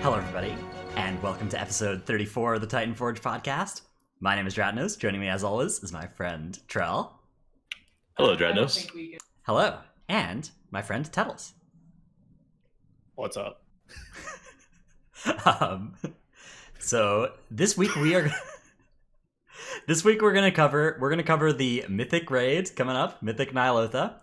Hello, everybody, and welcome to episode 34 of the Titanforge podcast. My name is Dratnos. Joining me, as always, is my friend Trell. Hello, Dratnos. Hello, and my friend Tettles. What's up? So this week we're gonna cover the Mythic raid coming up, Mythic Ny'alotha.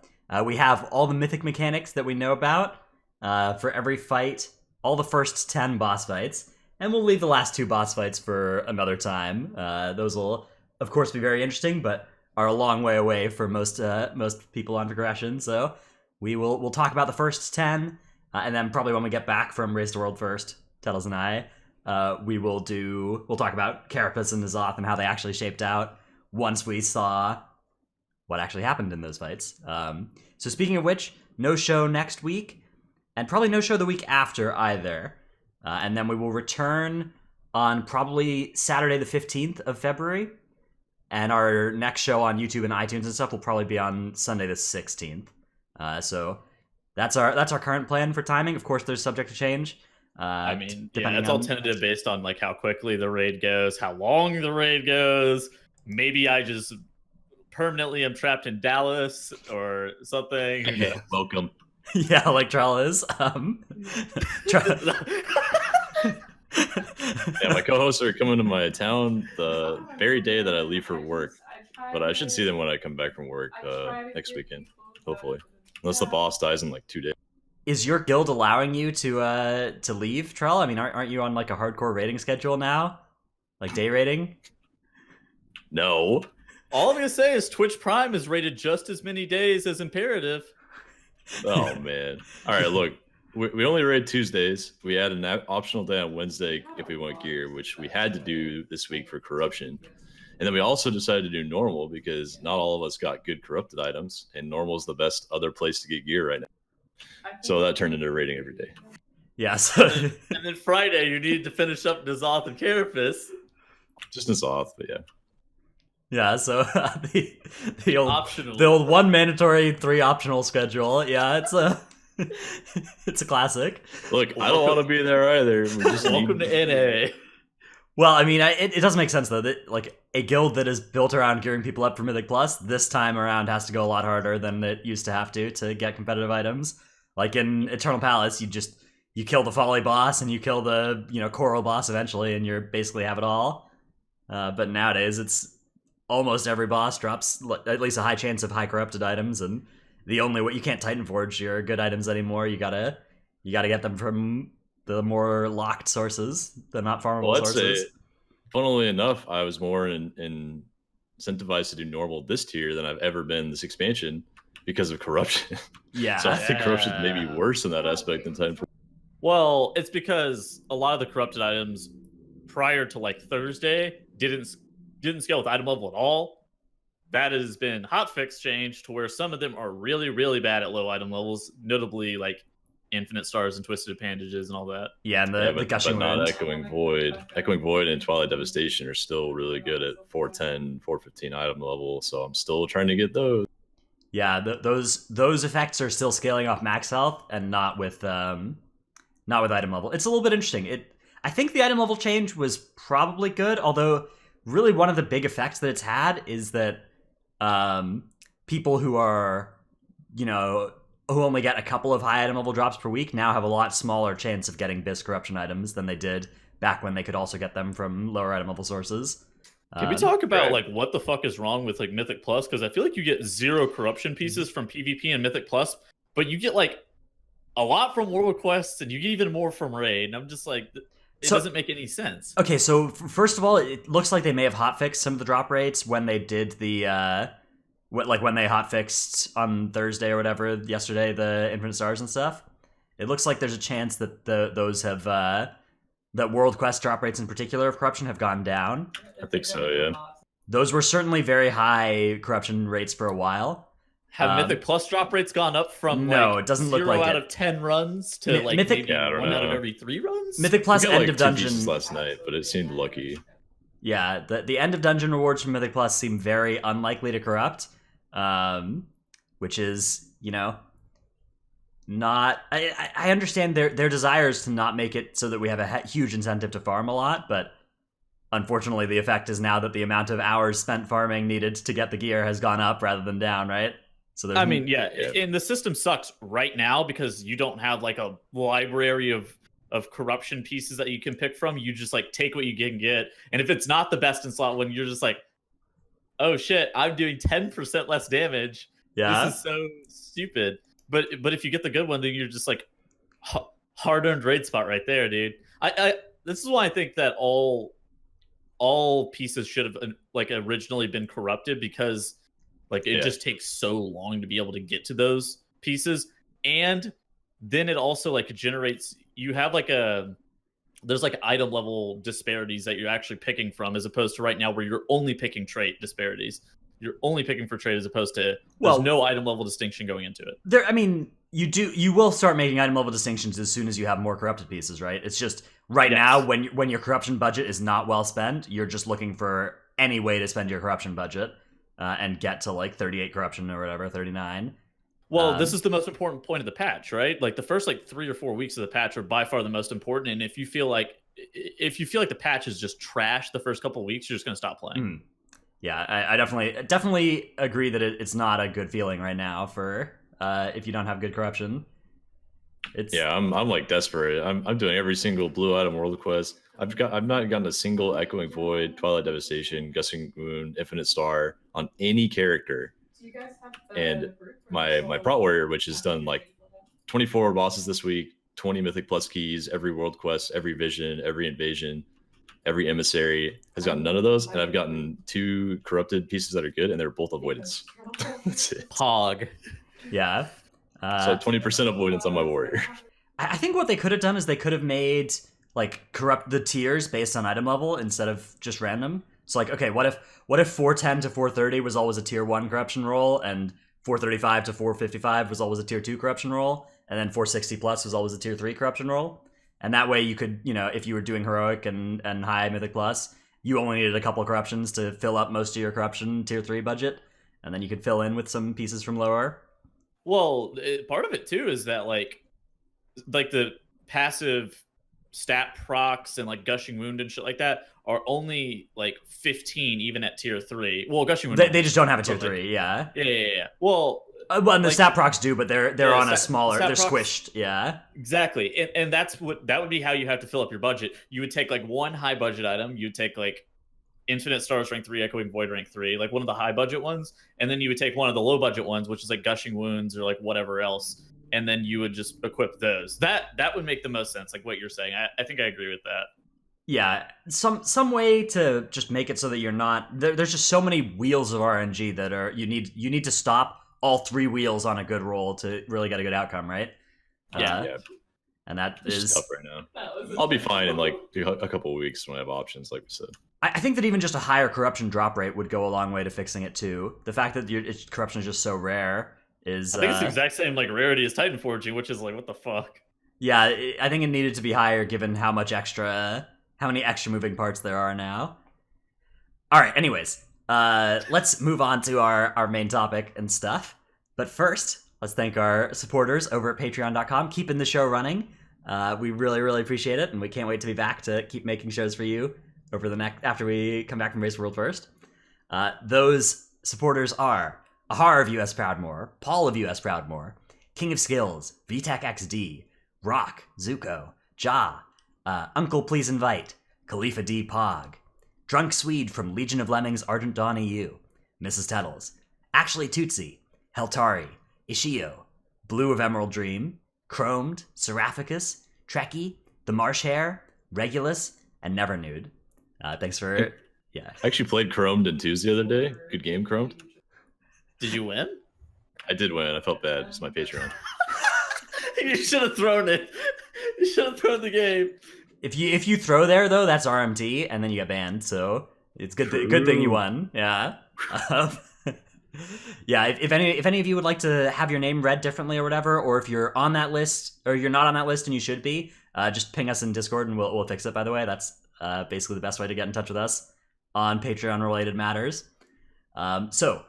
We have all the Mythic mechanics that we know about for every fight, all the first 10 boss fights, and we'll leave the last 2 boss fights for another time. Those will, of course, be very interesting, but are a long way away for most people on progression. So we'll talk about the first 10, and then probably when we get back from Race to World First, Tettles and I, we'll talk about Carapace and Ny'alotha and how they actually shaped out once we saw what actually happened in those fights. So speaking of which, no show next week, and probably no show the week after either. And then we will return on probably Saturday the 15th of February. And our next show on YouTube and iTunes and stuff will probably be on Sunday the 16th. So that's our current plan for timing. Of course, there's subject to change. That's all tentative based on like how quickly the raid goes, how long the raid goes. Maybe I just permanently am trapped in Dallas or something. Yeah, welcome. Yeah, like Trell is. Yeah, my co-hosts are coming to my town the very day that I leave for work, but I should see them when I come back from work next weekend, hopefully, unless the boss dies in like 2 days. Is your guild allowing you to leave, Trell? I mean, aren't you on like a hardcore rating schedule now, like day rating? No. All I'm gonna say is Twitch Prime is rated just as many days as Imperative. Oh man! All right, look, we only raid Tuesdays. We add an optional day on Wednesday if we want gear, which we had to do this week for corruption. And then we also decided to do normal because not all of us got good corrupted items, and normal is the best other place to get gear right now. So that turned into a rating every day. Yes. And then Friday you needed to finish up Ny'alotha and Carapace. Just Ny'alotha, but yeah. Yeah, so the Optional. old 1 mandatory, 3 optional schedule. Yeah, it's a classic. Look, I don't want to be there either. We just Welcome to NA. Well, I mean, it does make sense though that like a guild that is built around gearing people up for Mythic Plus this time around has to go a lot harder than it used to have to get competitive items. Like in Eternal Palace, you kill the Folly boss and you kill the Coral boss eventually, and you basically have it all. But nowadays, it's almost every boss drops at least a high chance of high corrupted items, and the only way you can't Titanforge your good items anymore. You gotta get them from the more locked sources, the not farmable sources. Funnily enough, I was more incentivized to do normal this tier than I've ever been this expansion because of corruption. Yeah. So I think corruption may be worse in that aspect than Titanforge. Well, it's because a lot of the corrupted items prior to like Thursday didn't scale with item level at all. That has been hotfix changed to where some of them are really, really bad at low item levels, notably like Infinite Stars and Twisted Appendages and all that. Yeah, and the Gushing but not Wind. Echoing Void. Echoing Void and Twilight Devastation are still really good at 410, 415 item level, so I'm still trying to get those. Yeah, those effects are still scaling off max health and not with item level. It's a little bit interesting. I think the item level change was probably good, although really one of the big effects that it's had is that people who are, who only get a couple of high item level drops per week now have a lot smaller chance of getting Abyss Corruption items than they did back when they could also get them from lower item level sources. Can we talk about like what the fuck is wrong with like Mythic Plus? Because I feel like you get 0 corruption pieces from PvP and Mythic Plus, but you get like a lot from World Quests and you get even more from Raid. And I'm just like, it doesn't make any sense. Okay, so first of all, it looks like they may have hotfixed some of the drop rates when they did the when they hotfixed on Thursday or whatever yesterday the Infinite Stars and stuff. It looks like there's a chance that those have that World Quest drop rates in particular of corruption have gone down. I think so, yeah. Those were certainly very high corruption rates for a while. Have Mythic Plus drop rates gone up from it doesn't look like 0 out of 10 runs to like Mythic, maybe 1 out of every 3 runs? Mythic Plus end of dungeon 2 pieces last night, but it seemed lucky. Yeah, the end of dungeon rewards from Mythic Plus seem very unlikely to corrupt, which is not. I understand their desires to not make it so that we have a huge incentive to farm a lot, but unfortunately, the effect is now that the amount of hours spent farming needed to get the gear has gone up rather than down, right? So I mean, yeah, and the system sucks right now because you don't have like a library of corruption pieces that you can pick from. You just like take what you can get, and if it's not the best in slot one, you're just like, oh shit, I'm doing 10% less damage. Yeah, This is so stupid. But if you get the good one, then you're just like hard-earned raid spot right there, dude. I this is why I think that all pieces should have like originally been corrupted, because like it just takes so long to be able to get to those pieces. And then it also like generates, you have like there's like item level disparities that you're actually picking from, as opposed to right now where you're only picking trait disparities. You're only picking for trade as opposed to there's no item level distinction going into it. I mean, you will start making item level distinctions as soon as you have more corrupted pieces, right? It's just now when your corruption budget is not well spent, you're just looking for any way to spend your corruption budget and get to like 38 corruption or whatever, 39. Well, this is the most important point of the patch, right? Like the first like 3 or 4 weeks of the patch are by far the most important. And if you feel like the patch is just trash the first couple of weeks, you're just going to stop playing. Yeah, I definitely agree that it's not a good feeling right now for if you don't have good corruption. I'm like desperate. I'm doing every single blue item world quest. I've not gotten a single Echoing Void, Twilight Devastation, Gusting Wound, Infinite Star on any character. And my Prot Warrior, which has done like 24 bosses this week, 20 Mythic Plus keys, every world quest, every vision, every invasion, every emissary, has gotten none of those, and I've gotten 2 corrupted pieces that are good, and they're both avoidance. That's it. Pog. Yeah. So 20% avoidance on my warrior. I think what they could have done is they could have made like corrupt the tiers based on item level instead of just random. So like, okay, what if 410 to 430 was always a tier 1 corruption roll, and 435 to 455 was always a tier 2 corruption roll, and then 460 plus was always a tier 3 corruption roll? And that way you could, if you were doing heroic and high mythic plus, you only needed a couple of corruptions to fill up most of your corruption tier 3 budget, and then you could fill in with some pieces from lower. Well, part of it too is that like the passive stat procs and like Gushing Wound and shit like that are only like 15 even at tier 3. Well, Gushing Wound they just don't have a tier 3. Yeah. Well, and the stat procs do, but they're on a smaller, they're squished. Yeah, exactly. And that would be how you have to fill up your budget. You would take like one high budget item. You'd take like Infinite Stars rank 3, Echoing Void rank 3, like one of the high budget ones, and then you would take one of the low budget ones, which is like Gushing Wounds or like whatever else, and then you would just equip those. That would make the most sense, like what you're saying. I think I agree with that. Yeah, some way to just make it so that you're not there's just so many wheels of RNG that are you need to stop all 3 wheels on a good roll to really get a good outcome, right? Yeah. And that is tough right now. I'll be fine in like a couple of weeks when I have options, like we said. I think that even just a higher corruption drop rate would go a long way to fixing it too. The fact that corruption is just so rare is... I think it's the exact same like rarity as Titanforge, which is like, what the fuck? Yeah, I think it needed to be higher given how many extra moving parts there are now. All right, anyways, let's move on to our main topic and stuff. But first, let's thank our supporters over at patreon.com, keeping the show running. We really, really appreciate it, and we can't wait to be back to keep making shows for you after we come back from Race World First. Those supporters are Ahar of US Proudmore, Paul of US Proudmore, King of Skills, VTech XD, Rock, Zuko, Ja, Uncle Please Invite, Khalifa D. Pog, Drunk Swede from Legion of Lemmings Ardent Dawn EU, Mrs. Tettles, Actually Tootsie, Heltari, Ishio, Blue of Emerald Dream, Chromed, Seraphicus, Trekkie, The Marsh Hare, Regulus, and Never Nude. Thanks for... Yeah. I actually played Chromed in Tuesday the other day. Good game, Chromed. Did you win? I did win. I felt bad. It's my Patreon. You should have thrown it. You should have thrown the game. If you throw there though, that's RMT, and then you get banned. So it's good thing you won. Yeah. Yeah. If any of you would like to have your name read differently or whatever, or if you're on that list or you're not on that list and you should be, just ping us in Discord and we'll fix it. By the way, that's basically the best way to get in touch with us on Patreon related matters. So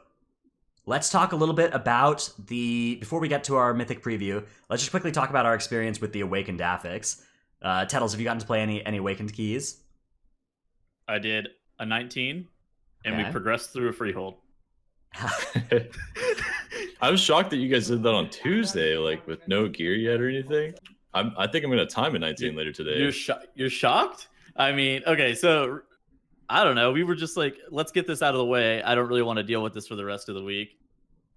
let's talk a little bit about before we get to our Mythic preview, let's just quickly talk about our experience with the Awakened Affix. Tettles, have you gotten to play any Awakened keys? I did a 19, and we Okay. progressed through a freehold. I was shocked that you guys did that on Tuesday, like with no gear yet or anything. I think I'm gonna time a 19 later today. You're shocked? I mean, okay, so I don't know. We were just like, let's get this out of the way. I don't really want to deal with this for the rest of the week,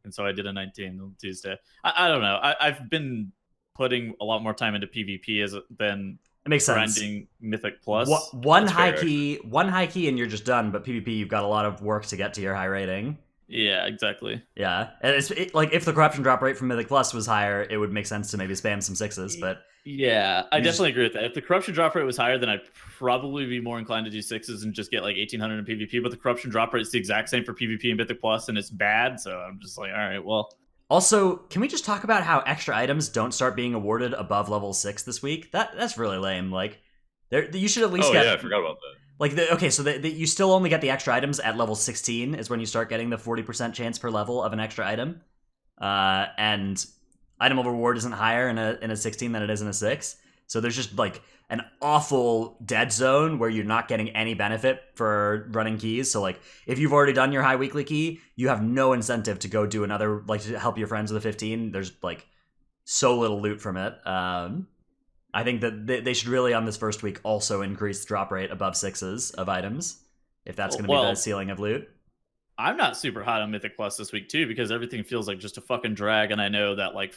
and so I did a 19 on Tuesday. I don't know. I've been putting a lot more time into PvP than It makes sense. grinding Mythic Plus. One That's high fair, key, and you're just done. But PvP, you've got a lot of work to get to your high rating. Yeah, exactly. Yeah, and like if the corruption drop rate from Mythic Plus was higher, it would make sense to maybe spam some 6s. But Yeah, I You definitely agree with that. If the corruption drop rate was higher, then I'd probably be more inclined to do 6s and just get like 1800 in PvP. But the corruption drop rate is the exact same for PvP and Mythic Plus, and it's bad. So I'm just like, all right, well. also, can we just talk about how extra items don't start being awarded above level 6 this week? That's really lame. Like, you should at least Oh get. yeah, I forgot about that. Like, so you still only get the extra items at level 16 is when you start getting the 40% chance per level of an extra item. And item over reward isn't higher in a 16 than it is in a 6. So there's just like an awful dead zone where you're not getting any benefit for running keys. So like if you've already done your high weekly key, you have no incentive to go do another, like to help your friends with a 15. There's like so little loot from it. I think that they should really on this first week also increase the drop rate above 6s of items if that's going to be the ceiling of loot. I'm not super hot on Mythic Plus this week too because everything feels like just a fucking drag, and I know that like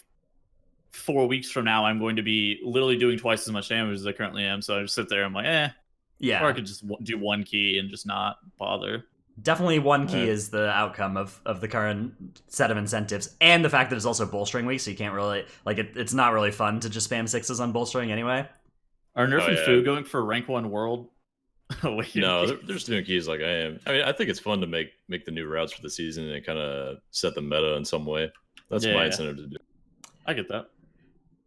4 weeks from now I'm going to be literally doing twice as much damage as I currently am. So I just sit there, I'm like, Yeah. Or I could just do one key and just not bother. Definitely one key is the outcome of the current set of incentives, and the fact that it's also bolstering week, so you can't really like it's not really fun to just spam 6s on bolstering anyway. Are Nerf and yeah. Fu going for rank 1 world? No, they're just doing keys like I am. I mean, I think it's fun to make the new routes for the season and kind of set the meta in some way. That's my incentive to do. I get that.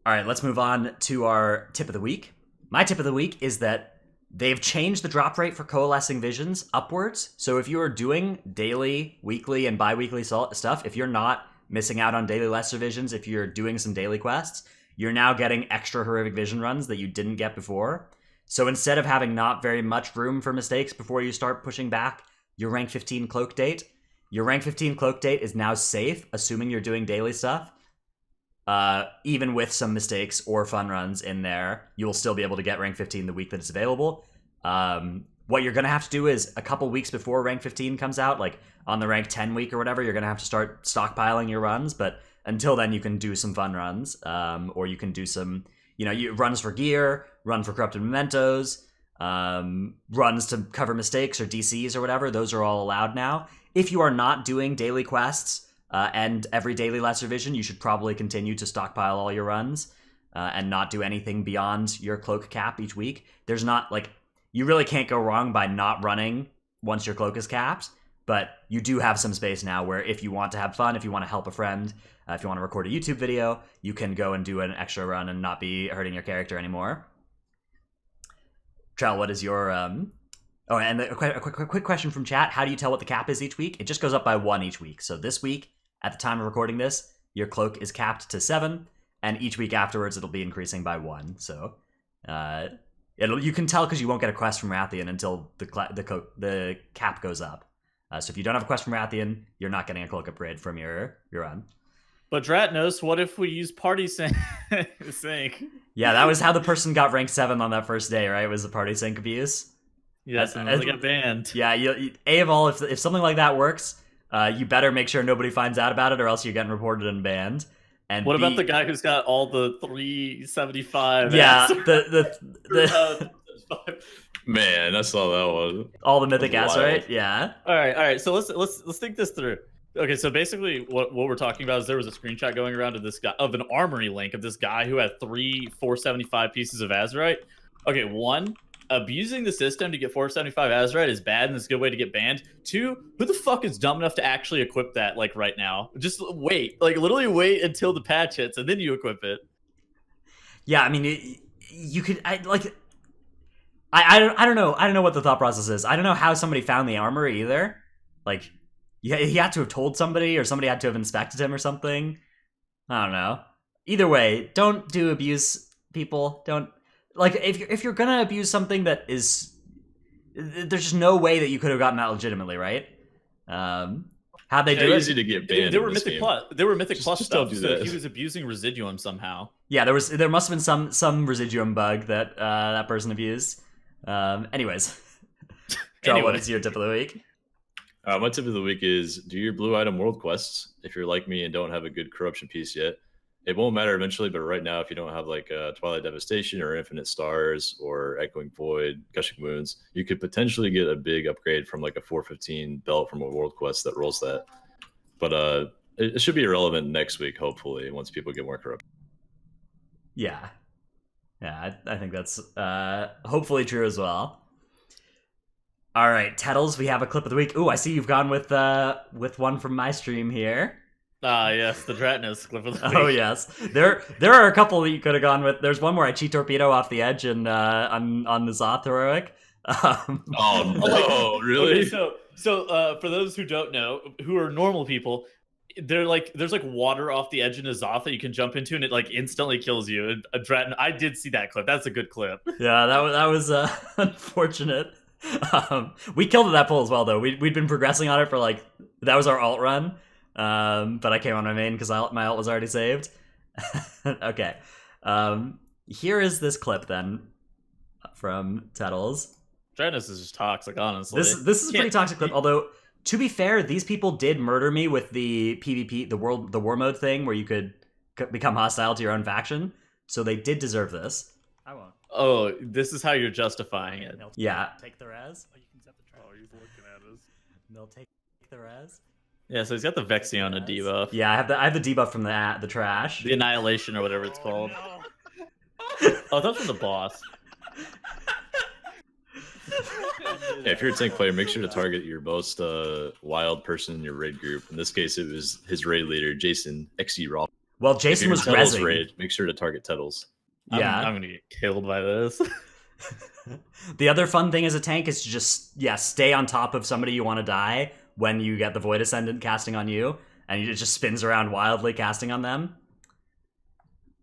All right, let's move on to our tip of the week. My tip of the week is that they've changed the drop rate for coalescing visions upwards. So if you are doing daily, weekly, and bi-weekly stuff, if you're not missing out on daily lesser visions, if you're doing some daily quests, you're now getting extra horrific vision runs that you didn't get before. So instead of having not very much room for mistakes before you start pushing back your rank 15 cloak date, your rank 15 cloak date is now safe, assuming you're doing daily stuff. Even with some mistakes or fun runs in there, you will still be able to get rank 15 the week that it's available. What you're going to have to do is a couple weeks before rank 15 comes out, like on the rank 10 week or whatever, you're going to have to start stockpiling your runs. But until then, you can do some fun runs, or you can do some, runs for gear, run for corrupted mementos, runs to cover mistakes or DCs or whatever. Those are all allowed now. If you are not doing daily quests, and every daily lesser vision, you should probably continue to stockpile all your runs and not do anything beyond your cloak cap each week. There's not, like, you really can't go wrong by not running once your cloak is capped, but you do have some space now where if you want to have fun, if you want to help a friend, if you want to record a YouTube video, you can go and do an extra run and not be hurting your character anymore. Trell, what is your... Oh, and a quick question from chat. How do you tell what the cap is each week? It just goes up by 1 each week. So this week, at the time of recording this, your cloak is capped to 7, and each week afterwards it'll be increasing by 1. So you can tell because you won't get a quest from Ratheon until the cap goes up. So if you don't have a quest from Ratheon, you're not getting a cloak upgrade from your run. But Dratnos, what if we use party sync? Yeah, that was how the person got rank 7 on that first day, right? Was the party sync abuse? Yes, and they got banned. Yeah, A of all, if something like that works, you better make sure nobody finds out about it, or else you're getting reported and banned. And what about the guy who's got all the 375? Yeah, the Man, I saw that one. All the mythic ass, right? Yeah. All right. So let's think this through. Okay, so basically, what we're talking about is there was a screenshot going around of this guy of an armory link of this guy who had 3 475 pieces of Azurite. Okay, 1, abusing the system to get 475 Azurite is bad, and it's a good way to get banned. 2, who the fuck is dumb enough to actually equip that like right now? Just wait, like literally wait until the patch hits and then you equip it. Yeah, I mean, you could I don't know what the thought process is. I don't know how somebody found the armory either. Like, he had to have told somebody, or somebody had to have inspected him or something. I don't know. Either way, don't do abuse, people. Don't, like, if you're gonna abuse something that is, there's just no way that you could have gotten that legitimately, right? How'd they do it? Easy to get banned. They were Mythic Plus. They were Mythic Plus just stuff. don't do So that. he was abusing Residuum somehow. Yeah, there must have been some residuum bug that that person abused. Anyways, Joel, what is your tip of the week? My tip of the week is do your blue item world quests. If you're like me and don't have a good corruption piece yet, it won't matter eventually, but right now, if you don't have like Twilight Devastation or Infinite Stars or Echoing Void, Gushing Wounds, you could potentially get a big upgrade from like a 415 belt from a world quest that rolls that. But it should be irrelevant next week, hopefully, once people get more corrupt. Yeah, I think that's hopefully true as well. All right, Tettles, we have a clip of the week. Ooh, I see you've gone with one from my stream here. Ah, yes, the Dratnos clip of the week. Oh yes, there are a couple that you could have gone with. There's one where I cheat torpedo off the edge and on the Zoth heroic. Oh no, really? Okay, so for those who don't know, who are normal people, there's like water off the edge in a Zoth that you can jump into, and it like instantly kills you. And a Dratnos, I did see that clip. That's a good clip. Yeah, that was unfortunate. We killed at that pull as well, though. We'd been progressing on it for like, that was our alt run. But I came on my main because my alt was already saved. Okay. Here is this clip then from Tettles. Dratnos is just toxic, honestly. This is a pretty toxic clip, although to be fair, these people did murder me with the PvP, the war mode thing where you could become hostile to your own faction. So they did deserve this. I won't. Oh, this is how you're justifying it. Yeah. Take the res. Oh, you can set the trap. Oh, he's looking at us. They'll take the res. Yeah, so he's got the VexyOna debuff. Yeah, I have the debuff from the trash. The Annihilation or whatever it's called. No. Oh, that's from the boss. Yeah, if you're a tank player, make sure to target your most wild person in your raid group. In this case, it was his raid leader, Jason XE Roth. Well, Jason was Tettles rezzing. raid. Make sure to target Tettles. Yeah. I'm gonna get killed by this. The other fun thing as a tank is to just stay on top of somebody you want to die when you get the Void Ascendant casting on you, and it just spins around wildly casting on them.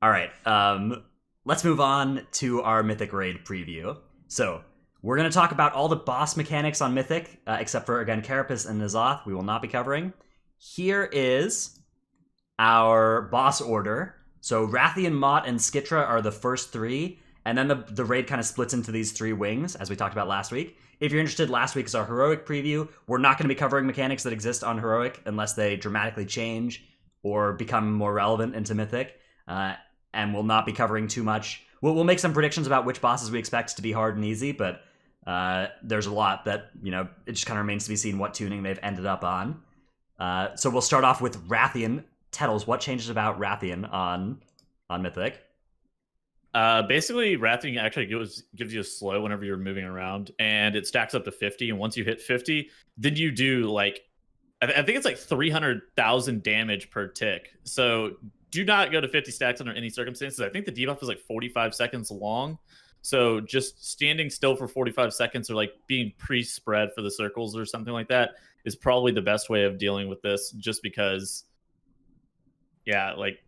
All right, let's move on to our Mythic raid preview. So we're going to talk about all the boss mechanics on Mythic, except for, again, Carapace and N'alotha, we will not be covering. Here is our boss order. So Ratheon, Mott, and Skitra are the first three, and then the raid kind of splits into these three wings, as we talked about last week. If you're interested, last week is our Heroic preview. We're not going to be covering mechanics that exist on Heroic unless they dramatically change or become more relevant into Mythic, and we'll not be covering too much. We'll make some predictions about which bosses we expect to be hard and easy, but there's a lot that, it just kind of remains to be seen what tuning they've ended up on. So we'll start off with Ratheon. Tettles, what changes about Ratheon on Mythic? Basically, Ratheon actually gives you a slow whenever you're moving around, and it stacks up to 50. And once you hit 50, then you do like, I think it's like 300,000 damage per tick. So do not go to 50 stacks under any circumstances. I think the debuff is like 45 seconds long. So just standing still for 45 seconds or like being pre-spread for the circles or something like that is probably the best way of dealing with this, just because, yeah, like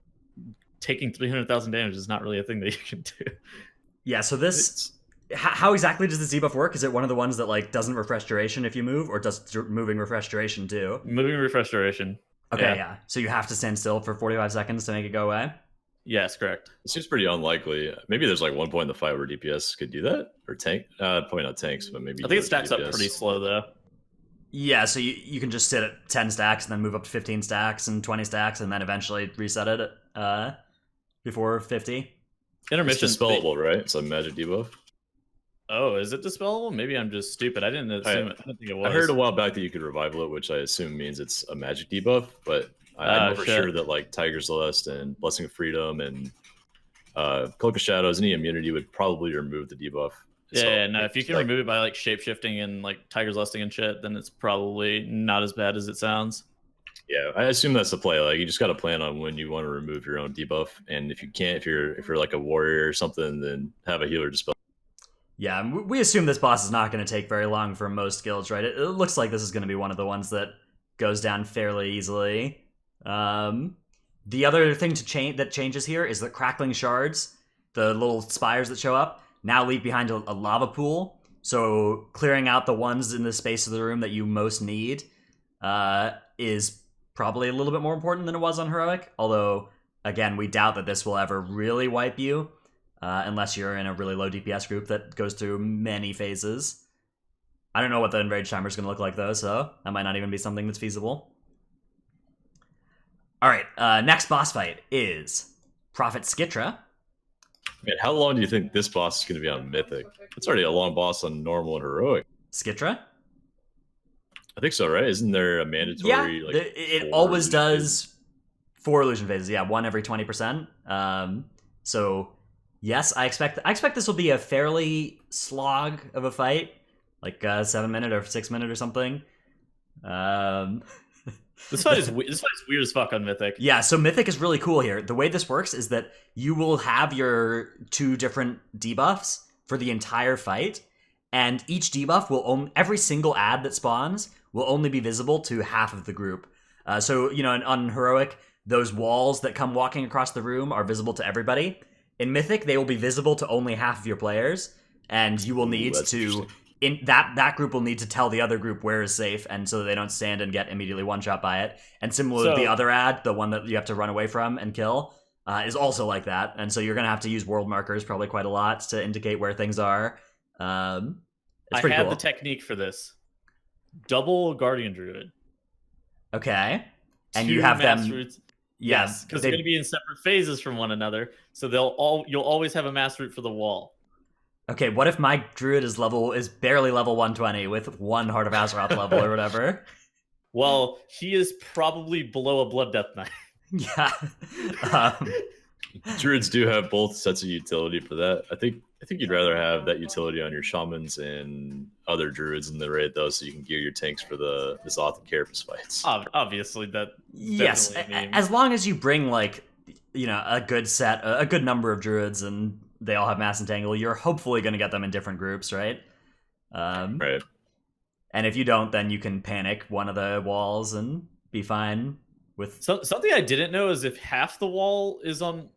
taking 300,000 damage is not really a thing that you can do. Yeah, so this, how exactly does the debuff work? Is it one of the ones that like doesn't refresh duration if you move, or does moving refresh duration too? Moving refresh duration. Okay, yeah. So you have to stand still for 45 seconds to make it go away? Yes, correct. It seems pretty unlikely. Maybe there's like one point in the fight where DPS could do that, or tank. Probably not tanks, but maybe. I think it stacks up DPS. pretty slow though. Yeah, so you can just sit at 10 stacks and then move up to 15 stacks and 20 stacks and then eventually reset it before 50. It's Intermission. dispellable, right? It's a magic debuff. Oh, is it dispellable? Maybe I'm just stupid. I didn't assume it. I didn't think it was. I heard a while back that you could revival it, which I assume means it's a magic debuff, but I'm never sure that like Tiger Celeste and Blessing of Freedom and Cloak of Shadows, any immunity would probably remove the debuff. Yeah, no, if you can remove it by like shapeshifting and like Tiger's Lusting and shit, then it's probably not as bad as it sounds. Yeah, I assume that's the play. Like you just got to plan on when you want to remove your own debuff, and if you can't, if you're like a warrior or something, then have a healer dispel. Yeah, we assume this boss is not going to take very long for most guilds, right? It looks like this is going to be one of the ones that goes down fairly easily. The other thing that changes here is that crackling shards, the little spires that show up, now leave behind a lava pool. So clearing out the ones in the space of the room that you most need is probably a little bit more important than it was on Heroic. Although, again, we doubt that this will ever really wipe you, unless you're in a really low DPS group that goes through many phases. I don't know what the Enrage Timer is going to look like, though, so that might not even be something that's feasible. All right, next boss fight is Prophet Skitra. Man, how long do you think this boss is going to be on Mythic? It's already a long boss on normal and heroic. Skitra? I think so, right? Isn't there a mandatory? Yeah, like, it always does 4 illusion phases. Yeah, 1 every 20%. So yes, I expect this will be a fairly slog of a fight, like 7-minute or 6-minute or something. This fight is weird as fuck on Mythic. Yeah, so Mythic is really cool here. The way this works is that you will have your 2 different debuffs for the entire fight, and each debuff will every single ad that spawns will only be visible to half of the group. So, on Heroic, those walls that come walking across the room are visible to everybody. In Mythic, they will be visible to only half of your players, and you will need to... that group will need to tell the other group where is safe, and so they don't stand and get immediately one-shot by it. And similar to the other ad, the one that you have to run away from and kill, is also like that. And so you're going to have to use world markers probably quite a lot to indicate where things are. It's pretty cool. The technique for this. Double Guardian Druid. Okay. And you 2 have them... Roots. Yes, because they're going to be in separate phases from one another, so you'll always have a mass root for the wall. Okay, what if my druid is barely level 120 with 1 Heart of Azeroth level or whatever? Well, he is probably below a Blood Death Knight. Yeah. Druids do have both sets of utility for that. I think you'd rather have that utility on your shamans and other druids in the raid, though, so you can gear your tanks for the Zoth and Carapace fights. Obviously, that. Yes, as long as you bring a good number of druids and they all have mass entangle, you're hopefully going to get them in different groups, right? Right. And if you don't, then you can panic one of the walls and be fine with... Something I didn't know is if half the wall is on...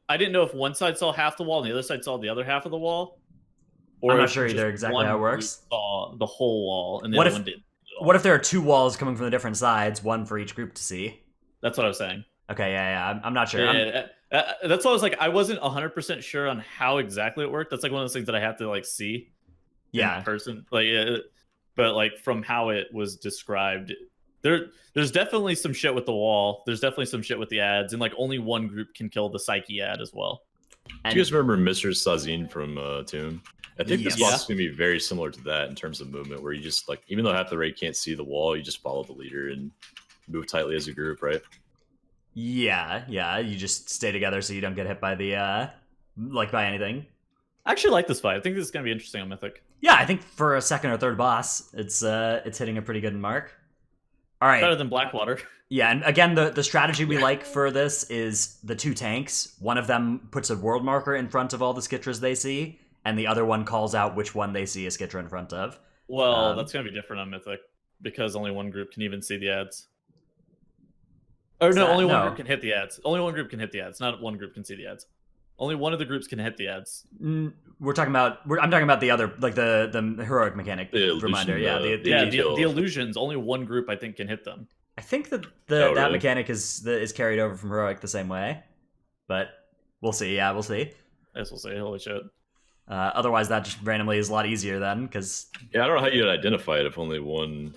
I didn't know if one side saw half the wall and the other side saw the other half of the wall. Or I'm not sure either exactly how it works. Saw the whole wall and the other one didn't. What if there are 2 walls coming from the different sides, one for each group to see? That's what I was saying. Okay, yeah. I'm not sure. Yeah, that's why I was like, I wasn't 100% sure on how exactly it worked. That's like one of those things that I have to see in person. But from how it was described, there's definitely some shit with the wall. There's definitely some shit with the ads, and only one group can kill the Psyche ad as well. Do you guys remember Mr. Sazine from Tomb? I think this boss is going to be very similar to that in terms of movement, where you just even though half the raid can't see the wall, you just follow the leader and move tightly as a group, right? Yeah, you just stay together so you don't get hit by by anything. I actually like this fight. I think this is going to be interesting on Mythic. Yeah, I think for a second or third boss, it's hitting a pretty good mark. All right. Better than Blackwater. Yeah, and again, the strategy we like for this is the 2 tanks. One of them puts a world marker in front of all the Skitras they see, and the other one calls out which one they see a Skitra in front of. Well, that's going to be different on Mythic, because only one group can even see the ads. Or no, only one group can hit the ads. Only one group can hit the ads. Not one group can see the ads. Only one of the groups can hit the ads. I'm talking about the other, the heroic mechanic reminder. Yeah, the illusions. Only one group I think can hit them. I think that that mechanic is carried over from heroic the same way, but we'll see. Yeah, we'll see. Yes, we'll see. Holy shit. Otherwise, that just randomly is a lot easier then, because... Yeah, I don't know how you'd identify it if only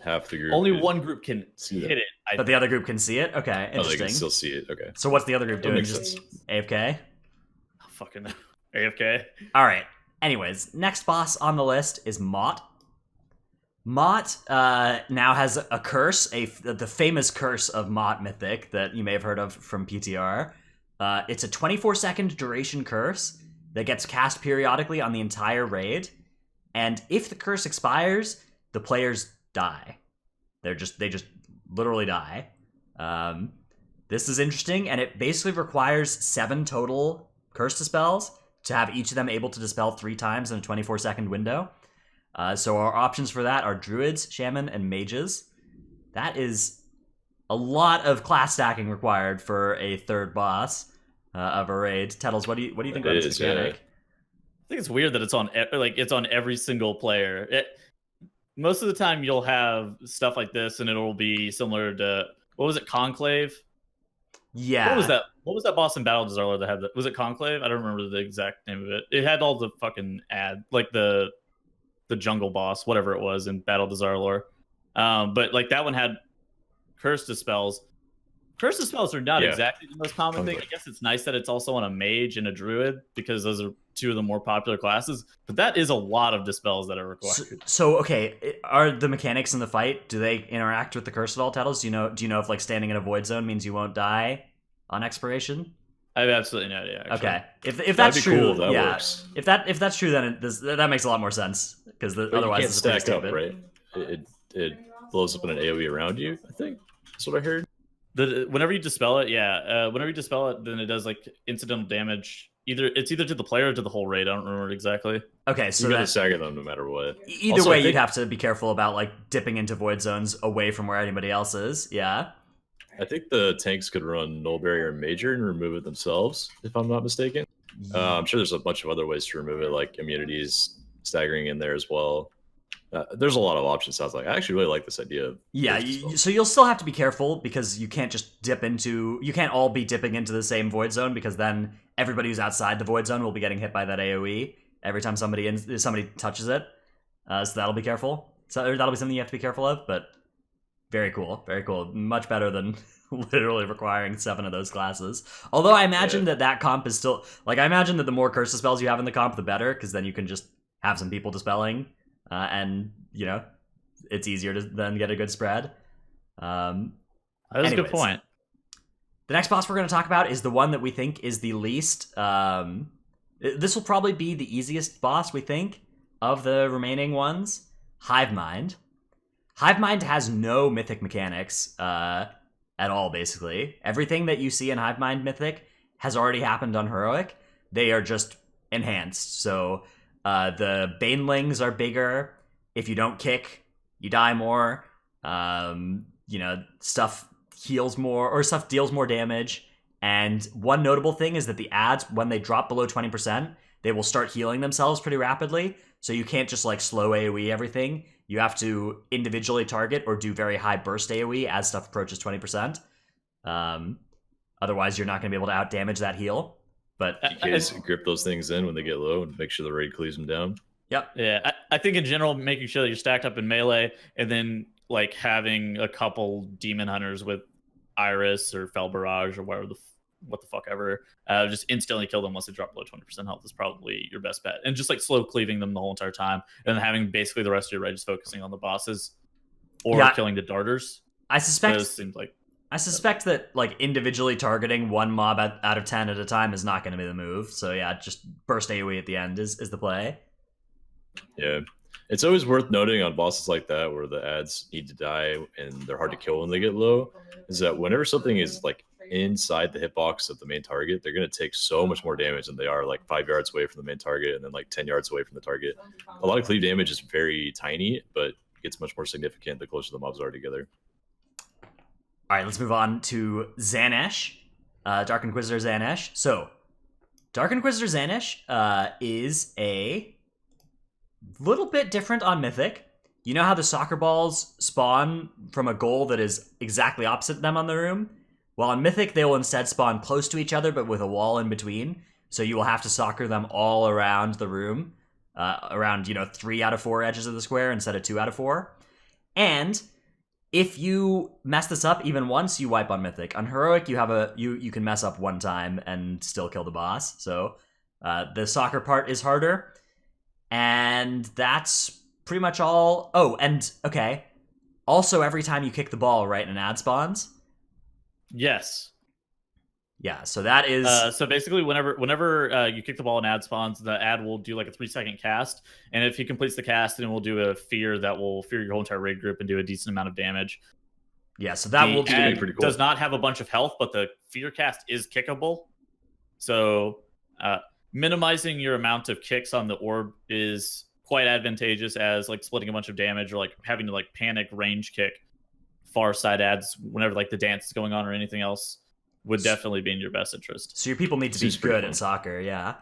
half the group... Only one group can hit it. But the other group can see it? Okay, interesting. Oh, they can still see it, okay. So what's the other group doing? Just AFK? Oh, fucking AFK. Alright, anyways, next boss on the list is Mott. Mott now has a curse, the famous curse of Mott Mythic that you may have heard of from PTR. It's a 24-second duration curse that gets cast periodically on the entire raid, and if the curse expires, the players die. They just literally die. This is interesting, and it basically requires 7 total curse dispels to have each of them able to dispel 3 times in a 24-second window. So our options for that are druids, shaman, and mages. That is a lot of class stacking required for a third boss of a raid. Tettles, what do you think about this mechanic? I think it's weird that it's on every single player. Most of the time, you'll have stuff like this, and it'll be similar to what was it, Conclave? Yeah. What was that? What was that boss in Battle Desarlor that had that? Was it Conclave? I don't remember the exact name of it. It had all the fucking like the jungle boss, whatever it was in Battle Desarlor. But like that one had Curse Dispels. Curse Dispels are not exactly the most common thing. I guess it's nice that it's also on a mage and a druid because those are two of the more popular classes. But that is a lot of dispels that are required. So okay, are the mechanics in the fight? Do they interact with the curse at all, Tettles? Do you know if like standing in a void zone means you won't die on expiration? I have absolutely no idea. Actually. Okay, if that's true, cool, yeah. Works. If that's true, then that makes a lot more sense because otherwise it's pretty stupid. Up, right? It blows up in an AOE around you. I think that's what I heard. Whenever you dispel it, whenever you dispel it, then it does like incidental damage. It's either to the player or to the whole raid. I don't remember exactly. Okay, so you gotta stagger them no matter what. Either way, you'd have to be careful about like dipping into void zones away from where anybody else is. Yeah. I think the tanks could run Null Barrier Major and remove it themselves, if I'm not mistaken. I'm sure there's a bunch of other ways to remove it, like immunities, staggering in there as well. There's a lot of options. Sounds like I actually really like this idea. So you'll still have to be careful because you can't just you can't all be dipping into the same void zone because then everybody who's outside the void zone will be getting hit by that AOE every time somebody touches it. So that'll be careful. So that'll be something you have to be careful of. But very cool, very cool. Much better than literally requiring 7 of those classes. Although I imagine that comp is still like I imagine that the more curse spells you have in the comp, the better because then you can just have some people dispelling. And it's easier to then get a good spread. That's a good point. The next boss we're going to talk about is the one that we think is the least. This will probably be the easiest boss we think of the remaining ones. Hivemind. Hivemind has no mythic mechanics at all. Basically, everything that you see in Hivemind Mythic has already happened on Heroic. They are just enhanced. So. The Banelings are bigger. If you don't kick, you die more. Stuff heals more, or stuff deals more damage. And one notable thing is that the ads, when they drop below 20%, they will start healing themselves pretty rapidly. So you can't just like slow AoE everything. You have to individually target or do very high burst AoE as stuff approaches 20%. Otherwise, you're not going to be able to outdamage that heal. But you guys grip those things in when they get low and make sure the raid cleaves them down. Yep. Yeah, I think in general, making sure that you're stacked up in melee and then like having a couple demon hunters with Iris or Fel Barrage or what the fuck ever, just instantly kill them once they drop below 20% health is probably your best bet. And just like slow cleaving them the whole entire time and then having basically the rest of your raid just focusing on the bosses or killing the darters. I suspect that like individually targeting one mob out of 10 at a time is not going to be the move. So yeah, just burst AoE at the end is the play. Yeah. It's always worth noting on bosses like that where the ads need to die and they're hard to kill when they get low, is that whenever something is like inside the hitbox of the main target, they're going to take so much more damage than they are like 5 yards away from the main target and then like 10 yards away from the target. A lot of cleave damage is very tiny, but gets much more significant the closer the mobs are together. All right, let's move on to Xanesh, Dark Inquisitor Xanesh. So, Dark Inquisitor Xanesh is a little bit different on Mythic. You know how the soccer balls spawn from a goal that is exactly opposite them on the room? Well, on Mythic, they will instead spawn close to each other, but with a wall in between. So you will have to soccer them all around the room, around 3 out of 4 edges of the square instead of 2 out of 4. And if you mess this up even once, you wipe on Mythic. On Heroic, you have you can mess up one time and still kill the boss. So the soccer part is harder. And that's pretty much all. Oh, and okay. Also, every time you kick the ball, right, an ad spawns? Yes. Yeah, so that is... so basically, whenever you kick the ball and ad spawns, the ad will do like a 3-second cast. And if he completes the cast, then we'll do a fear that will fear your whole entire raid group and do a decent amount of damage. Yeah, so that will be pretty cool. Does not have a bunch of health, but the fear cast is kickable. So minimizing your amount of kicks on the orb is quite advantageous as like splitting a bunch of damage or like having to like panic range kick far side adds whenever like the dance is going on or anything else would definitely be in your best interest. So your people need to be Seems pretty good fun. at soccer, yeah.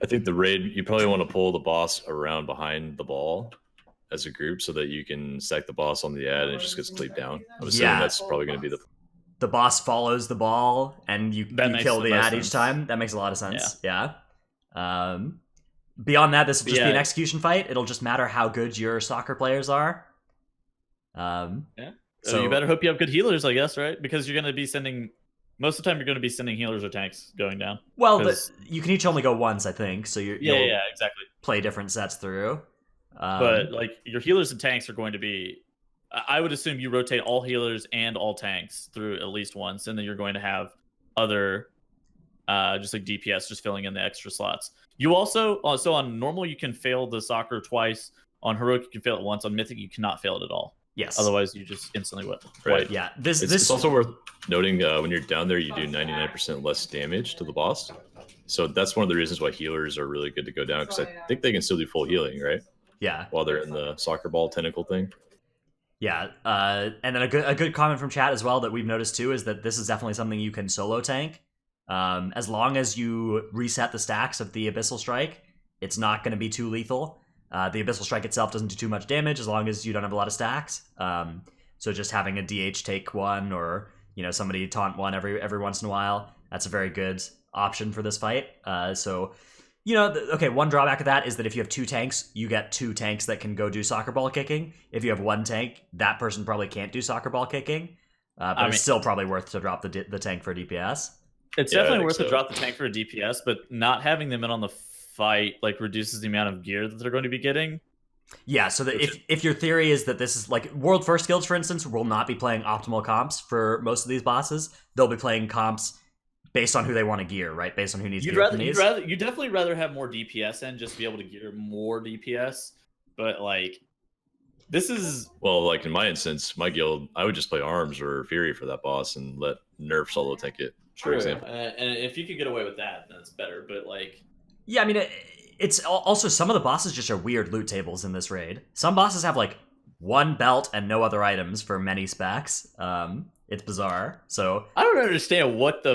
I think the raid, you probably want to pull the boss around behind the ball as a group so that you can stack the boss on the ad and it just gets cleaved down. I'm assuming Yeah. that's probably going to be The boss follows the ball and you That makes kill the the most ad each sense. time. That makes a lot of sense. Yeah. Beyond that, this will just be an execution fight. It'll just matter how good your soccer players are. So So you better hope you have good healers, I guess, right? Because you're going to be sending most of the time you're going to be sending healers or tanks going down. Well, 'Cause- you can each only go once, I think. So you'll yeah, exactly. play different sets through. But like your healers and tanks are going to be, I would assume you rotate all healers and all tanks through at least once, and then you're going to have other, just like DPS, just filling in the extra slots. You also, so on normal you can fail the soccer twice. On heroic you can fail it once. On mythic you cannot fail it at all. Yes. Otherwise you just instantly whip. right. Yeah. It's also worth noting when you're down there, you do 99% less damage to the boss. So that's one of the reasons why healers are really good to go down because I think they can still do full healing, right? Yeah. While they're in the soccer ball tentacle thing. Yeah. And then a good comment from chat as well that we've noticed too is that this is definitely something you can solo tank. As long as you reset the stacks of the Abyssal Strike, it's not going to be too lethal. The Abyssal Strike itself doesn't do too much damage as long as you don't have a lot of stacks. So just having a DH take one or somebody taunt one every once in a while, that's a very good option for this fight. Okay, one drawback of that is that if you have two tanks, you get two tanks that can go do soccer ball kicking. If you have one tank, that person probably can't do soccer ball kicking. But it's still probably worth to drop the tank for DPS. It's definitely worth to drop the tank for a DPS, but not having them in on the fight like reduces the amount of gear that they're going to be getting. Yeah, so that if your theory is that this is like World First Guilds, for instance, will not be playing optimal comps for most of these bosses. They'll be playing comps based on who they want to gear, right? Based on who needs gear from these. You'd definitely rather have more DPS in just to be able to gear more DPS. But like, this is like in my instance, my guild, I would just play arms or fury for that boss and let nerf solo tank it. For example, and if you could get away with that, that's better. But like, yeah, I mean, it's also some of the bosses just are weird loot tables in this raid. Some bosses have like one belt and no other items for many specs. It's bizarre. So I don't understand what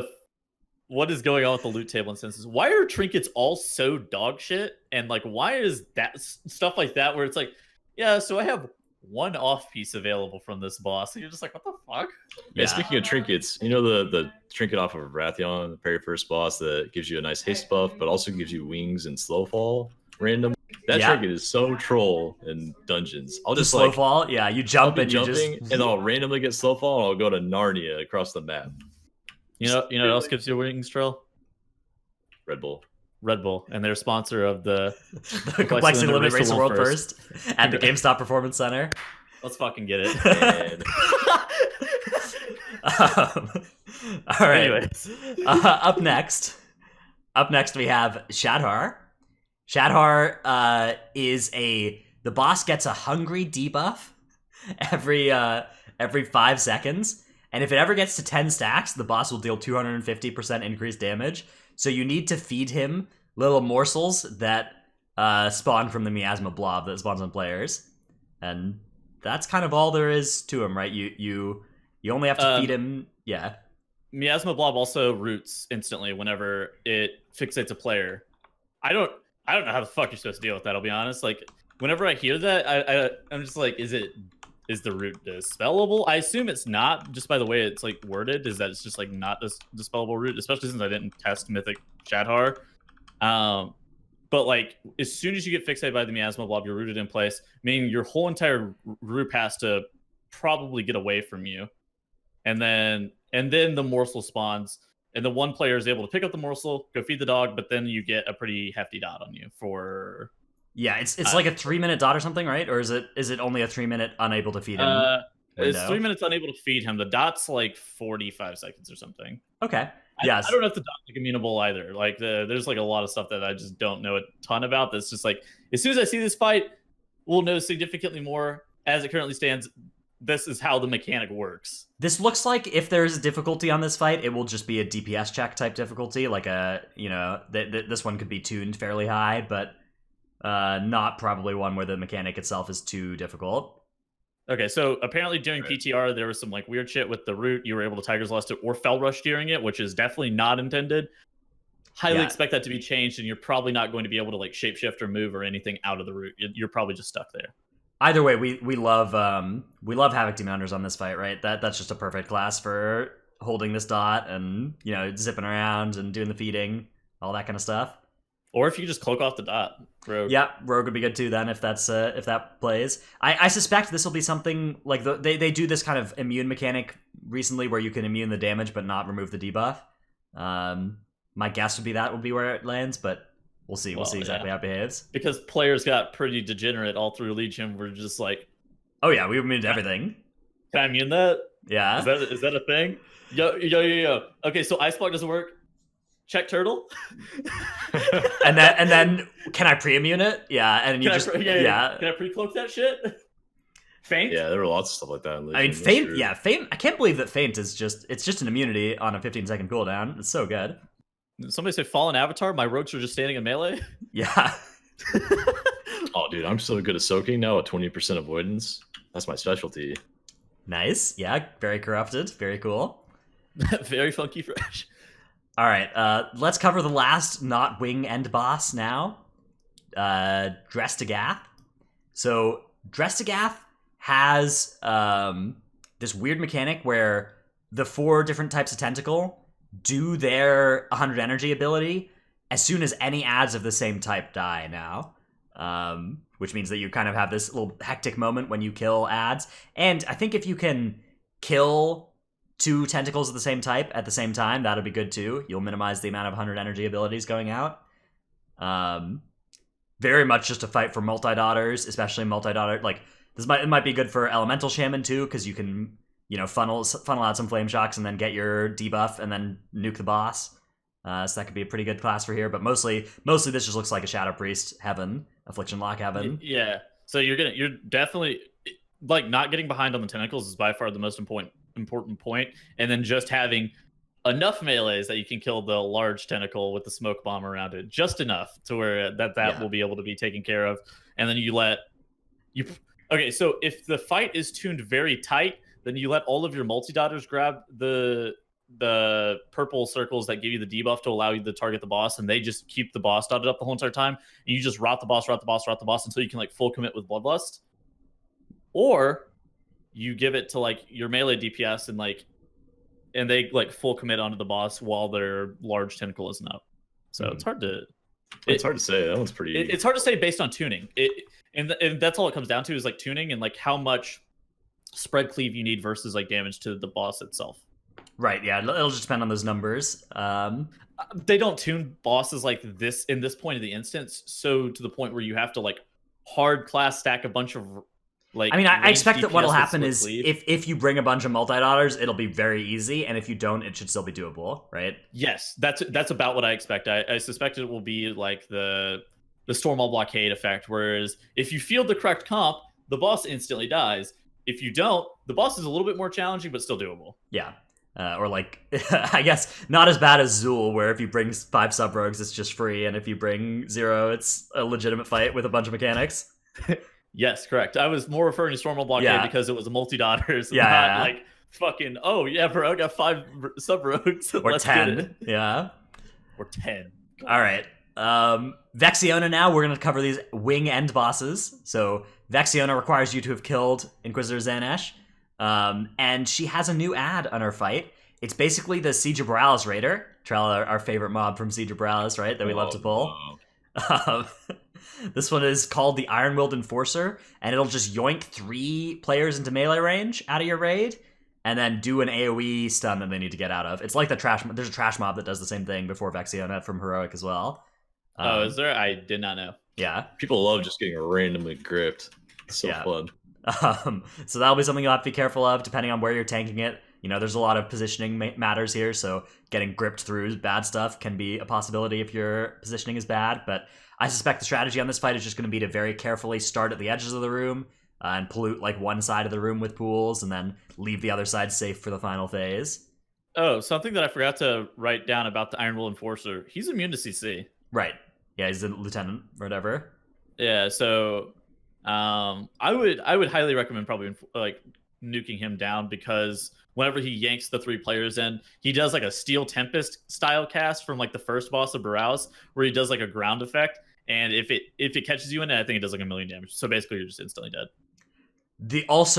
is going on with the loot table instances. Why are trinkets all so dog shit? And like, why is that stuff like that where it's like, yeah, so I have one off piece available from this boss. And you're just like, what the fuck? Yeah. Speaking of trinkets, the trinket off of Ratheon, the very first boss that gives you a nice haste buff, but also gives you wings and slow fall random. That trinket is so troll in dungeons. I'll just slow fall. Yeah, you jump and and I'll randomly get slow fall and I'll go to Narnia across the map. You know what else gives you wings, Trill? Red Bull. And they're a sponsor of the Complexity Limit Race the World First at the GameStop Performance Center. Let's fucking get it. All right. Anyways. Up next we have Shatter. Shatter is the boss gets a hungry debuff every 5 seconds, and if it ever gets to 10 stacks, the boss will deal 250% increased damage. So you need to feed him little morsels that spawn from the miasma blob that spawns on players, and that's kind of all there is to him, right? You only have to feed him. Yeah. Miasma blob also roots instantly whenever it fixates a player. I don't know how the fuck you're supposed to deal with that. I'll be honest. Like, whenever I hear that, I'm just like, is the root dispellable? I assume it's not, just by the way it's like worded, is that it's just like not this dispellable root, especially since I didn't test Mythic Shatter. But like, as soon as you get fixated by the miasma blob, you're rooted in place, meaning your whole entire group has to probably get away from you, and then the morsel spawns, and the one player is able to pick up the morsel, go feed the dog, but then you get a pretty hefty dot on you for. Yeah, it's like a 3-minute dot or something, right? Or is it only a 3-minute unable to feed him? It's 3 minutes unable to feed him. The dot's like 45 seconds or something. Okay. Yes. I don't know if the dot's like amenable either. Like there's like a lot of stuff that I just don't know a ton about. That's just like, as soon as I see this fight, we'll know significantly more. As it currently stands, this is how the mechanic works. This looks like if there's a difficulty on this fight, it will just be a DPS check type difficulty. Like this one could be tuned fairly high, but not probably one where the mechanic itself is too difficult. Okay, so apparently during PTR there was some like weird shit with the root. You were able to Tiger's Lust it or Fell Rush during it, which is definitely not intended. Highly expect that to be changed, and you're probably not going to be able to like shapeshift or move or anything out of the root. You're probably just stuck there. Either way, we love Havoc Demanders on this fight, right? That's just a perfect class for holding this dot and zipping around and doing the feeding, all that kind of stuff. Or if you just cloak off the dot, Rogue. Yeah, Rogue would be good too then if that plays. I suspect this will be something like they do this kind of immune mechanic recently where you can immune the damage but not remove the debuff. My guess would be that will be where it lands, but we'll see. We'll see exactly how it behaves. Because players got pretty degenerate all through Legion. We're just like, oh yeah, we immuned everything. Can I immune that? Yeah. Is that a thing? Yo. Okay, so Ice Block doesn't work. Check Turtle. and then can I pre-immune it? Yeah, and you Can I pre-cloak that shit? Feint? Yeah, there were lots of stuff like that in Legion. I mean, Feint. Yeah, Feint. I can't believe that Feint is just an immunity on a 15-second cooldown. It's so good. Did somebody say Fallen Avatar? My rogues are just standing in melee. Yeah. Oh, dude, I'm so good at soaking now at 20% avoidance. That's my specialty. Nice. Yeah, very corrupted. Very cool. Very funky fresh. All right, let's cover the last not wing end boss now. DresstoGoth. So DresstoGoth has this weird mechanic where the 4 different types of tentacle do their 100 energy ability as soon as any adds of the same type die now. Which means that you kind of have this little hectic moment when you kill adds. And I think if you can kill 2 tentacles of the same type at the same time, that'll be good too. You'll minimize the amount of 100 energy abilities going out. Very much just a fight for multi-daughters, especially multi-daughter. Like, it might be good for Elemental Shaman too, because you can, funnel out some Flame Shocks and then get your debuff and then nuke the boss. So that could be a pretty good class for here, but mostly this just looks like a Shadow Priest Heaven, Affliction Lock Heaven. Yeah. So you're definitely like not getting behind on the tentacles is by far the most important point, and then just having enough melees that you can kill the large tentacle with the smoke bomb around it, just enough to where that will be able to be taken care of, and then okay, so if the fight is tuned very tight, then you let all of your multi-daughters grab the purple circles that give you the debuff to allow you to target the boss, and they just keep the boss dotted up the whole entire time, and you just rot the boss until you can like full commit with Bloodlust. Or you give it to like your melee DPS and they like full commit onto the boss while their large tentacle isn't up. So it's hard to say. That one's pretty. It's hard to say based on tuning. And that's all it comes down to is like tuning and like how much spread cleave you need versus like damage to the boss itself. Right. Yeah. It'll just depend on those numbers. They don't tune bosses like this in this point of the instance. So to the point where you have to like hard class stack a bunch of. Like, I mean, I expect DPS that what'll happen is if you bring a bunch of multi-daughters, it'll be very easy, and if you don't, it should still be doable, right? Yes, that's about what I expect. I suspect it will be like the Stormwall Blockade effect, whereas if you field the correct comp, the boss instantly dies. If you don't, the boss is a little bit more challenging, but still doable. Yeah. Or like, I guess, not as bad as Zool, where if you bring 5 sub-rogues, it's just free, and if you bring 0, it's a legitimate fight with a bunch of mechanics. Yes, correct. I was more referring to Stormwall Blockade because it was a multi-daughters, like fucking, oh yeah, bro, I got 5 sub-rogues. Or 10, yeah. Or 10. All right. VexyOna now, we're going to cover these wing end bosses. So VexyOna requires you to have killed Inquisitor Xanesh. And she has a new ad on her fight. It's basically the Siege of Borealis Raider. Trell, our favorite mob from Siege of Borealis, right? That we love to pull. This one is called the Iron-Willed Enforcer, and it'll just yoink 3 players into melee range out of your raid, and then do an AoE stun that they need to get out of. It's like there's a trash mob that does the same thing before VexyOna from Heroic as well. Is there? I did not know. Yeah. People love just getting randomly gripped. It's so fun. So that'll be something you'll have to be careful of, depending on where you're tanking it. There's a lot of positioning matters here, so getting gripped through bad stuff can be a possibility if your positioning is bad, but I suspect the strategy on this fight is just going to be to very carefully start at the edges of the room and pollute like one side of the room with pools and then leave the other side safe for the final phase. Oh, something that I forgot to write down about the Iron-Willed Enforcer. He's immune to CC. Right. Yeah, he's a lieutenant or whatever. Yeah, so I would highly recommend probably like nuking him down, because whenever he yanks the 3 players in, he does like a Steel Tempest style cast from like the first boss of Barrows, where he does like a ground effect, and if it catches you in it, I think it does like 1,000,000 damage. So basically, you're just instantly dead. The Halls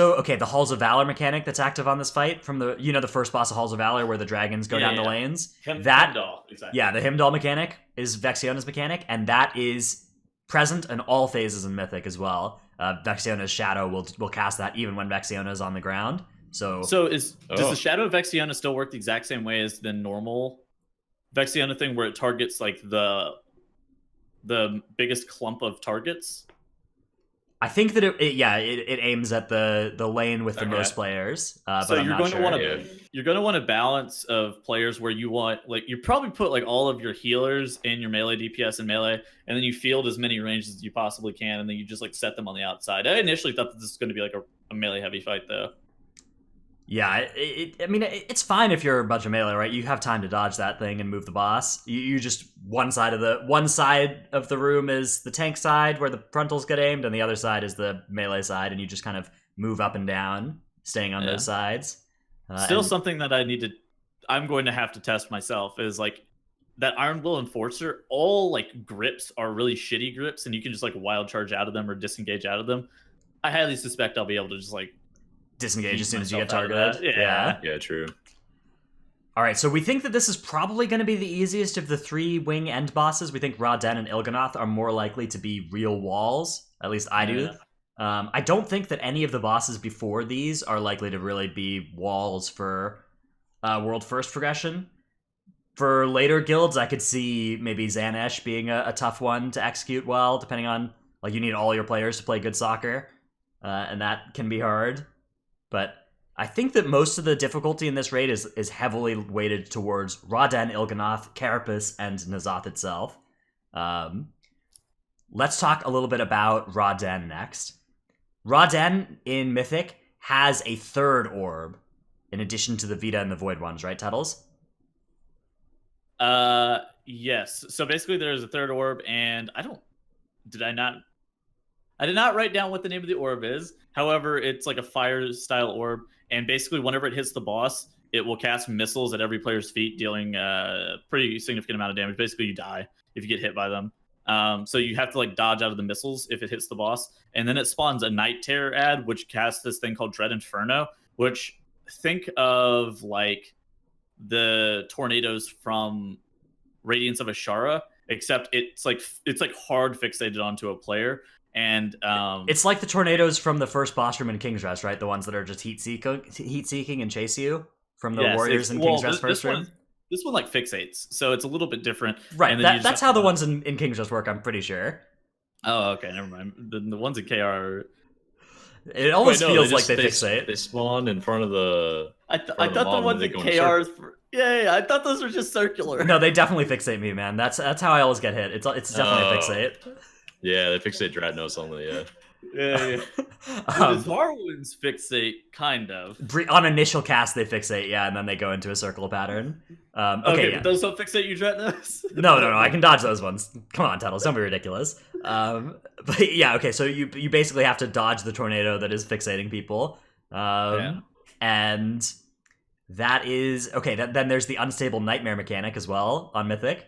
of Valor mechanic that's active on this fight from the first boss of Halls of Valor where the dragons go down the lanes. Heimdall, exactly. Yeah, the Heimdall mechanic is VexyOna's mechanic, and that is present in all phases in Mythic as well. VexyOna's Shadow will cast that even when VexyOna is on the ground. So does the Shadow of VexyOna still work the exact same way as the normal VexyOna thing, where it targets like the biggest clump of targets? I think that it aims at the lane with the most players. So but you're going to want a balance of players where you want, like, you probably put like all of your healers and your melee DPS in melee, and then you field as many ranges as you possibly can, and then you just like set them on the outside. I initially thought that this was going to be like a melee heavy fight though. Yeah, it's fine if you're a bunch of melee, right? You have time to dodge that thing and move the boss. You just one side of the room is the tank side where the frontals get aimed, and the other side is the melee side, and you just kind of move up and down, staying on those sides. Something that I'm going to have to test myself is like that Iron Will Enforcer. All like grips are really shitty grips, and you can just like wild charge out of them or disengage out of them. I highly suspect I'll be able to just like disengage as soon as you get targeted. Yeah, true. All right, so we think that this is probably going to be the easiest of the 3 wing end bosses. We think Rodin and Iligan are more likely to be real walls. At least I do. I don't think that any of the bosses before these are likely to really be walls for World First progression. For later guilds, I could see maybe Xanesh being a tough one to execute well, depending on, like, you need all your players to play good soccer, and that can be hard. But I think that most of the difficulty in this raid is heavily weighted towards Rodin, Iligan, Carapace, and Ny'alotha itself. Let's talk a little bit about Rodin next. Rodin in Mythic has a 3rd orb in addition to the Vita and the Void ones, right, Tettles? Yes. So basically there's a 3rd orb, and I did not write down what the name of the orb is. However, it's like a fire style orb, and basically whenever it hits the boss, it will cast missiles at every player's feet, dealing a pretty significant amount of damage. Basically, you die if you get hit by them. So you have to like dodge out of the missiles if it hits the boss, and then it spawns a Night Terror ad, which casts this thing called Dread Inferno, which think of like the tornadoes from Radiance of Ashara, except it's like hard fixated onto a player. And it's like the tornadoes from the first boss room in King's Rest, right? The ones that are just heat seeking and chase you from the warriors in King's Rest first room. This one like fixates, so it's a little bit different. Right, that's how the ones in King's Rest work, I'm pretty sure. Oh, okay, never mind. The ones in KR... It almost feels like they fixate. They spawn in front of the... I thought the ones in KRs... Yeah, I thought those were just circular. No, they definitely fixate me, man. That's how I always get hit. It's definitely a fixate. Yeah, they fixate Dratnos only, yeah. Yeah. His Harwin's fixate, kind of. On initial cast, they fixate, yeah, and then they go into a circle pattern. Okay, but those don't fixate you, Dratnos? No, I can dodge those ones. Come on, Tettles, don't be ridiculous. But yeah, okay, so you basically have to dodge the tornado that is fixating people. And that is... Okay, then there's the Unstable Nightmare mechanic as well on Mythic.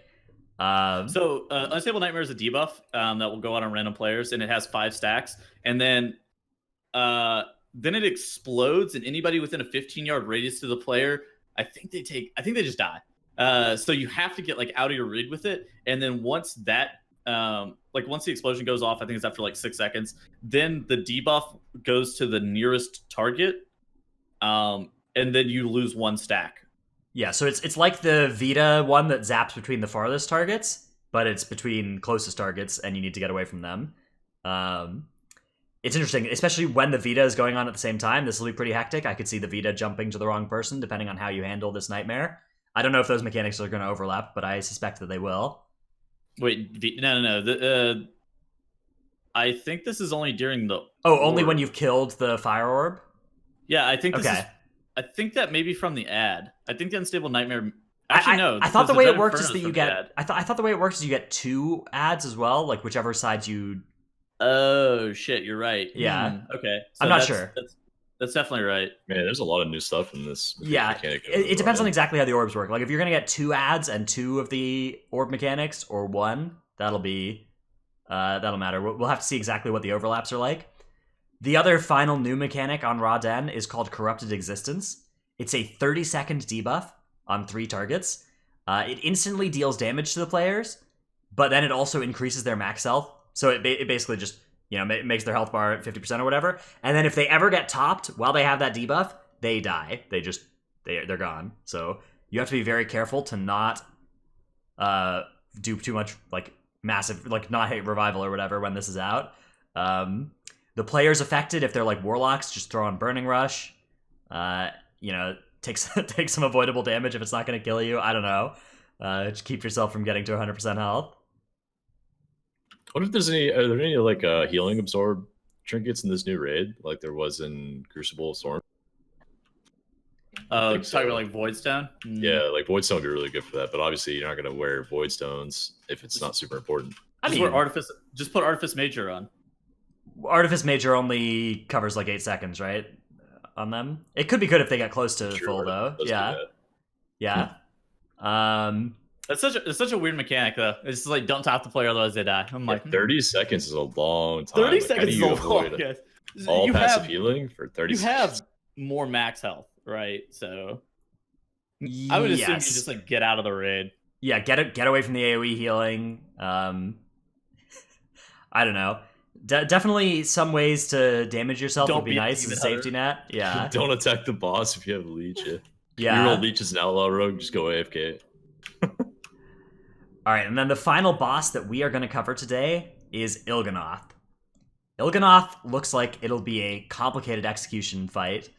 Unstable Nightmare is a debuff that will go out on random players, and it has 5 stacks, and then it explodes, and anybody within a 15-yard radius to the player, I think they just die. So you have to get like out of your rig with it, and then once that once the explosion goes off, I think it's after like 6 seconds, then the debuff goes to the nearest target, and then you lose 1 stack. Yeah, so it's like the Vita one that zaps between the farthest targets, but it's between closest targets, and you need to get away from them. It's interesting, especially when the Vita is going on at the same time. This will be pretty hectic. I could see the Vita jumping to the wrong person, depending on how you handle this nightmare. I don't know if those mechanics are going to overlap, but I suspect that they will. Wait, no. I think this is only during the... Oh, only when you've killed the fire orb? Yeah, I think this is... I think that maybe from the ad. I think the Unstable Nightmare... Actually, no. I thought the way it works is that you get... I thought the way it works is you get 2 ads as well, like whichever sides you Oh shit, you're right. Yeah. Okay, I'm not sure. That's definitely right. Man, there's a lot of new stuff in this. Yeah, mechanic it depends on Rodin. exactly how the orbs work. Like if you're gonna get 2 ads and 2 of the orb mechanics, or 1, that'll matter. We'll have to see exactly what the overlaps are like. The other final new mechanic on Rodin is called Corrupted Existence. It's a 30-second debuff on 3 targets. It instantly deals damage to the players, but then it also increases their max health. So it basically just makes their health bar at 50% or whatever. And then if they ever get topped while they have that debuff, they die. They're gone. So you have to be very careful to not do too much like massive, like not hit revival or whatever when this is out. The players affected, if they're like warlocks, just throw on Burning Rush. Take some avoidable damage if it's not going to kill you. I don't know. Just keep yourself from getting to 100% health. What if there's are there any like healing absorb trinkets in this new raid, like there was in Crucible Storm? Talking about like Voidstone. Yeah, like Voidstone would be really good for that, but obviously you're not going to wear Voidstones if it's not super important. Just put Artifice Major on. Artifice Major only covers like 8 seconds, right? On them. It could be good if they get close to full though. Yeah. It's such a weird mechanic though. It's just like don't top the player otherwise they die. I'm like 30 seconds is a long time. 30 like, seconds is a long. Yes. All passive healing for 30 seconds. You have more max health, right? So I would assume you just like get out of the raid. Yeah, get away from the AoE healing. I don't know. Definitely some ways to damage yourself would be nice as a safety net. Yeah. Don't attack the boss if you have a leech. Yeah. You roll leech as an outlaw rogue, just go AFK. All right, and then the final boss that we are going to cover today is Il'gynoth. Il'gynoth looks like it'll be a complicated execution fight.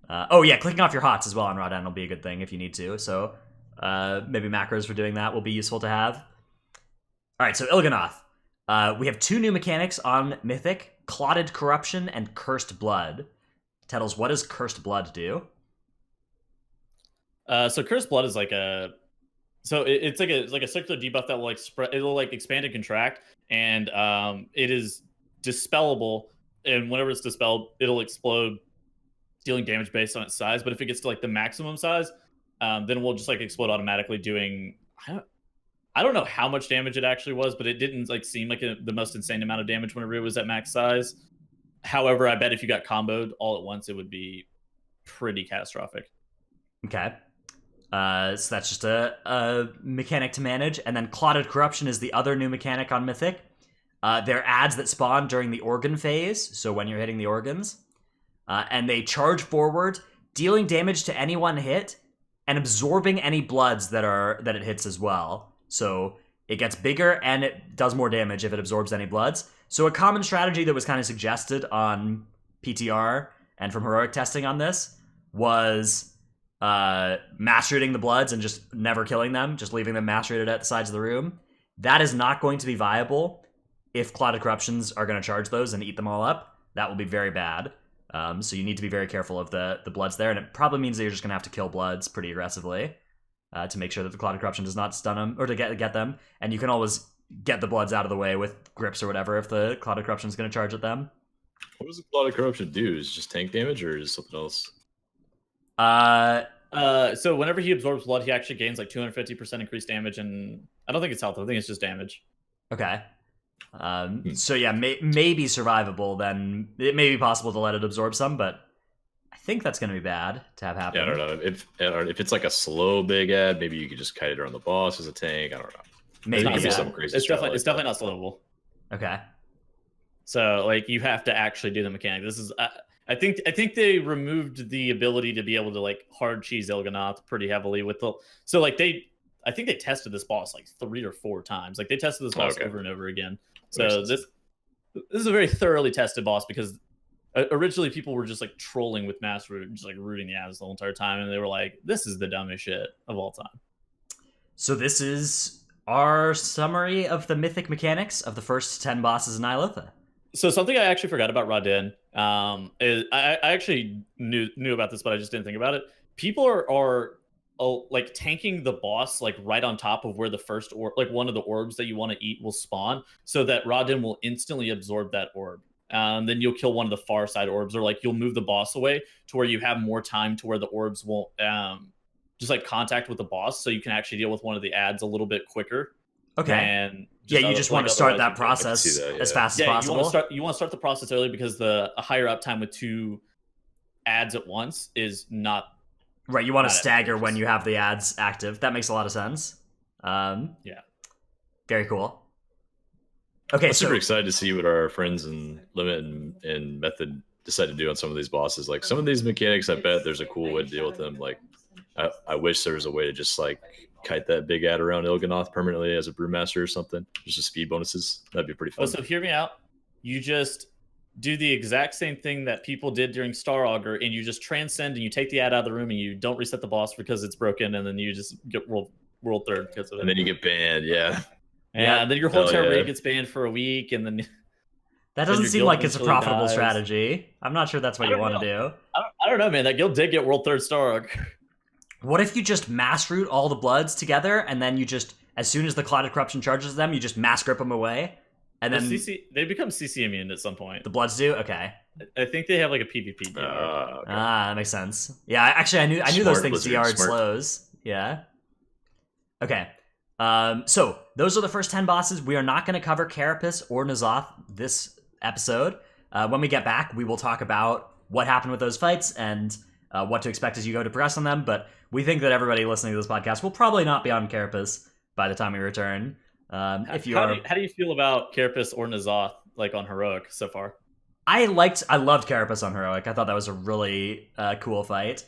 Clicking off your hots as well on Rodin will be a good thing if you need to. So maybe macros for doing that will be useful to have. All right, so Il'gynoth. We have 2 new mechanics on Mythic, Claddagh Corruption and Cursed Blood. Tettles, what does Cursed Blood do? So Cursed Blood is like it's like a circular debuff that will like spread. It'll like expand and contract, and it is dispellable. And whenever it's dispelled, it'll explode, dealing damage based on its size. But if it gets to like the maximum size, then it will just like explode automatically, doing I don't know how much damage it actually was, but it didn't like seem like the most insane amount of damage whenever it was at max size. However, I bet if you got comboed all at once, it would be pretty catastrophic. Okay. So that's just a mechanic to manage. And then Claddagh Corruption is the other new mechanic on Mythic. They're ads that spawn during the organ phase, so when you're hitting the organs. And they charge forward, dealing damage to any one hit, and absorbing any bloods that it hits as well. So it gets bigger, and it does more damage if it absorbs any bloods. So a common strategy that was kind of suggested on PTR and from heroic testing on this was mass shooting the bloods and just never killing them, just leaving them mass rated at the sides of the room. That is not going to be viable if Claddagh Corruptions are going to charge those and eat them all up. That will be very bad. So you need to be very careful of the bloods there, and it probably means that you're just going to have to kill bloods pretty aggressively to make sure that the Claddagh Corruption does not stun them, or to get them. And you can always get the bloods out of the way with grips or whatever if the Claddagh Corruption is going to charge at them. What does the Claddagh Corruption do? Is it just tank damage, or is it something else? So whenever he absorbs blood, he actually gains like 250% increased damage, and I don't think it's health. I think it's just damage. Okay. So yeah, maybe survivable. Then it may be possible to let it absorb some, but I think that's going to be bad to have happen. Yeah, I don't know. If it's like a slow big ad, maybe you could just kite it around the boss as a tank. I don't know. Maybe some crazy. It's definitely not slowable. Okay. So like you have to actually do the mechanic. This is I think they removed the ability to be able to like hard cheese Il'gynoth pretty heavily with the I think they tested this boss like 3 or 4 times. Like they tested this boss over and over again. So this is a very thoroughly tested boss, because originally people were just like trolling with mass root, just like rooting the ads the whole entire time, and they were like, "This is the dumbest shit of all time." So this is our summary of the Mythic mechanics of the first 10 bosses in Ny'alotha. So something I actually forgot about Rodin is I actually knew about this, but I just didn't think about it. People are like tanking the boss like right on top of where the first orb, like one of the orbs that you want to eat will spawn, so that Rodin will instantly absorb that orb. Then you'll kill one of the far side orbs, or like you'll move the boss away to where you have more time to where the orbs won't just like contact with the boss, so you can actually deal with one of the adds a little bit quicker. Okay. And You just want to start that process as fast as possible. You want to start the process early, because a higher uptime with 2 adds at once is not right. You want to stagger when you have the ads active. That makes a lot of sense. Yeah. Very cool. Okay, I'm super excited to see what our friends in Limit and Method decide to do on some of these bosses. Like some of these mechanics, I bet there's a cool way to deal with them. Like I wish there was a way to just like kite that big ad around Iligan permanently as a brewmaster or something. Just the speed bonuses. That'd be pretty fun. So hear me out. You just do the exact same thing that people did during Star Augur, and you just transcend and you take the ad out of the room and you don't reset the boss because it's broken, and then you just get world third because of it. And then you get banned, yeah. And then your whole entire raid gets banned for a week, and then that doesn't seem like it's a profitable strategy. I'm not sure that's what you want to do. I don't know, man. That guild did get world third Star Augur. What if you just mass root all the bloods together, and then you just, as soon as the Claddagh Corruption charges them, you just mass grip them away, and then they become CC immune at some point. The bloods do? Okay. I think they have like a PvP deal. Okay. That makes sense. Yeah, actually, I knew those things DR'd slows. Yeah. Okay. So those are the first 10 bosses. We are not going to cover Carapace or Ny'alotha this episode. When we get back, we will talk about what happened with those fights and what to expect as you go to progress on them. But we think that everybody listening to this podcast will probably not be on Carapace by the time we return. How do you feel about Carapace or Ny'alotha, like on Heroic so far? I loved Carapace on Heroic. I thought that was a really cool fight.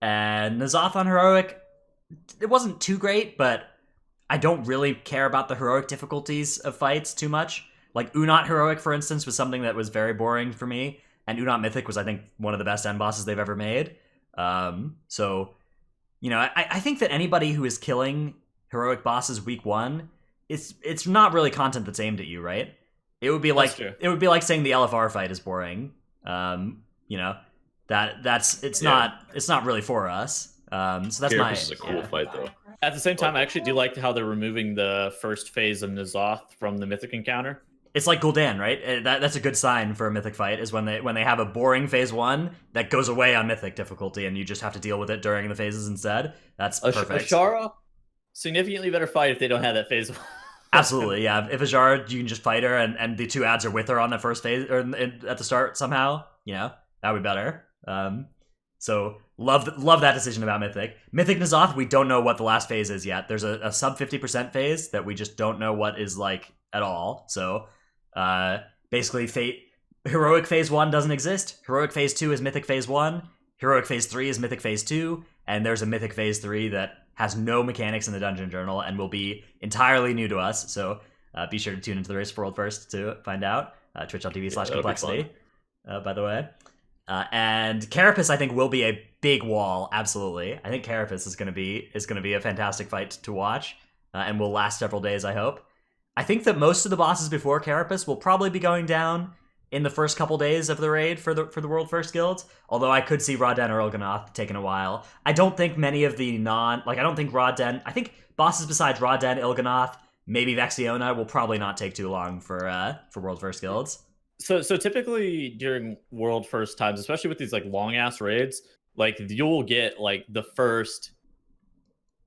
And Ny'alotha on Heroic, it wasn't too great, but I don't really care about the heroic difficulties of fights too much. Like Unot Heroic, for instance, was something that was very boring for me, and Unot Mythic was, I think, one of the best end bosses they've ever made. So, you know, I think that anybody who is killing heroic bosses week 1, it's not really content that's aimed at you, right? It would be like saying the LFR fight is boring. You know, it's not really for us. So that's Carapace is a cool fight though. At the same time, I actually do like how they're removing the first phase of Ny'alotha from the Mythic encounter. It's like Gul'dan, right? That's a good sign for a Mythic fight, is when they have a boring phase 1 that goes away on Mythic difficulty, and you just have to deal with it during the phases instead. That's perfect. Ashara, significantly better fight if they don't have that phase 1. Absolutely, yeah. If Ashara, you can just fight her, and the 2 ads are with her on the first phase, or at the start somehow, you know, that would be better. So love that decision about Mythic. Mythic Ny'alotha, we don't know what the last phase is yet. There's a sub 50% phase that we just don't know what is like at all. So basically, Heroic Phase 1 doesn't exist. Heroic Phase 2 is Mythic Phase 1. Heroic Phase 3 is Mythic Phase 2. And there's a Mythic Phase 3 that has no mechanics in the Dungeon Journal and will be entirely new to us. So be sure to tune into the Race for World first to find out. Twitch.tv/complexity, by the way. And Carapace, I think, will be a big wall. Absolutely, I think Carapace is going to be a fantastic fight to watch, and will last several days. I hope. I think that most of the bosses before Carapace will probably be going down in the first couple days of the raid for the World First guilds. Although I could see Rodin or Iligan taking a while. I don't think many of the I don't think Rodin. I think bosses besides Rodin, Iligan, maybe VexyOna will probably not take too long for World First guilds. So typically during World First times, especially with these like long ass raids, like you'll get like the first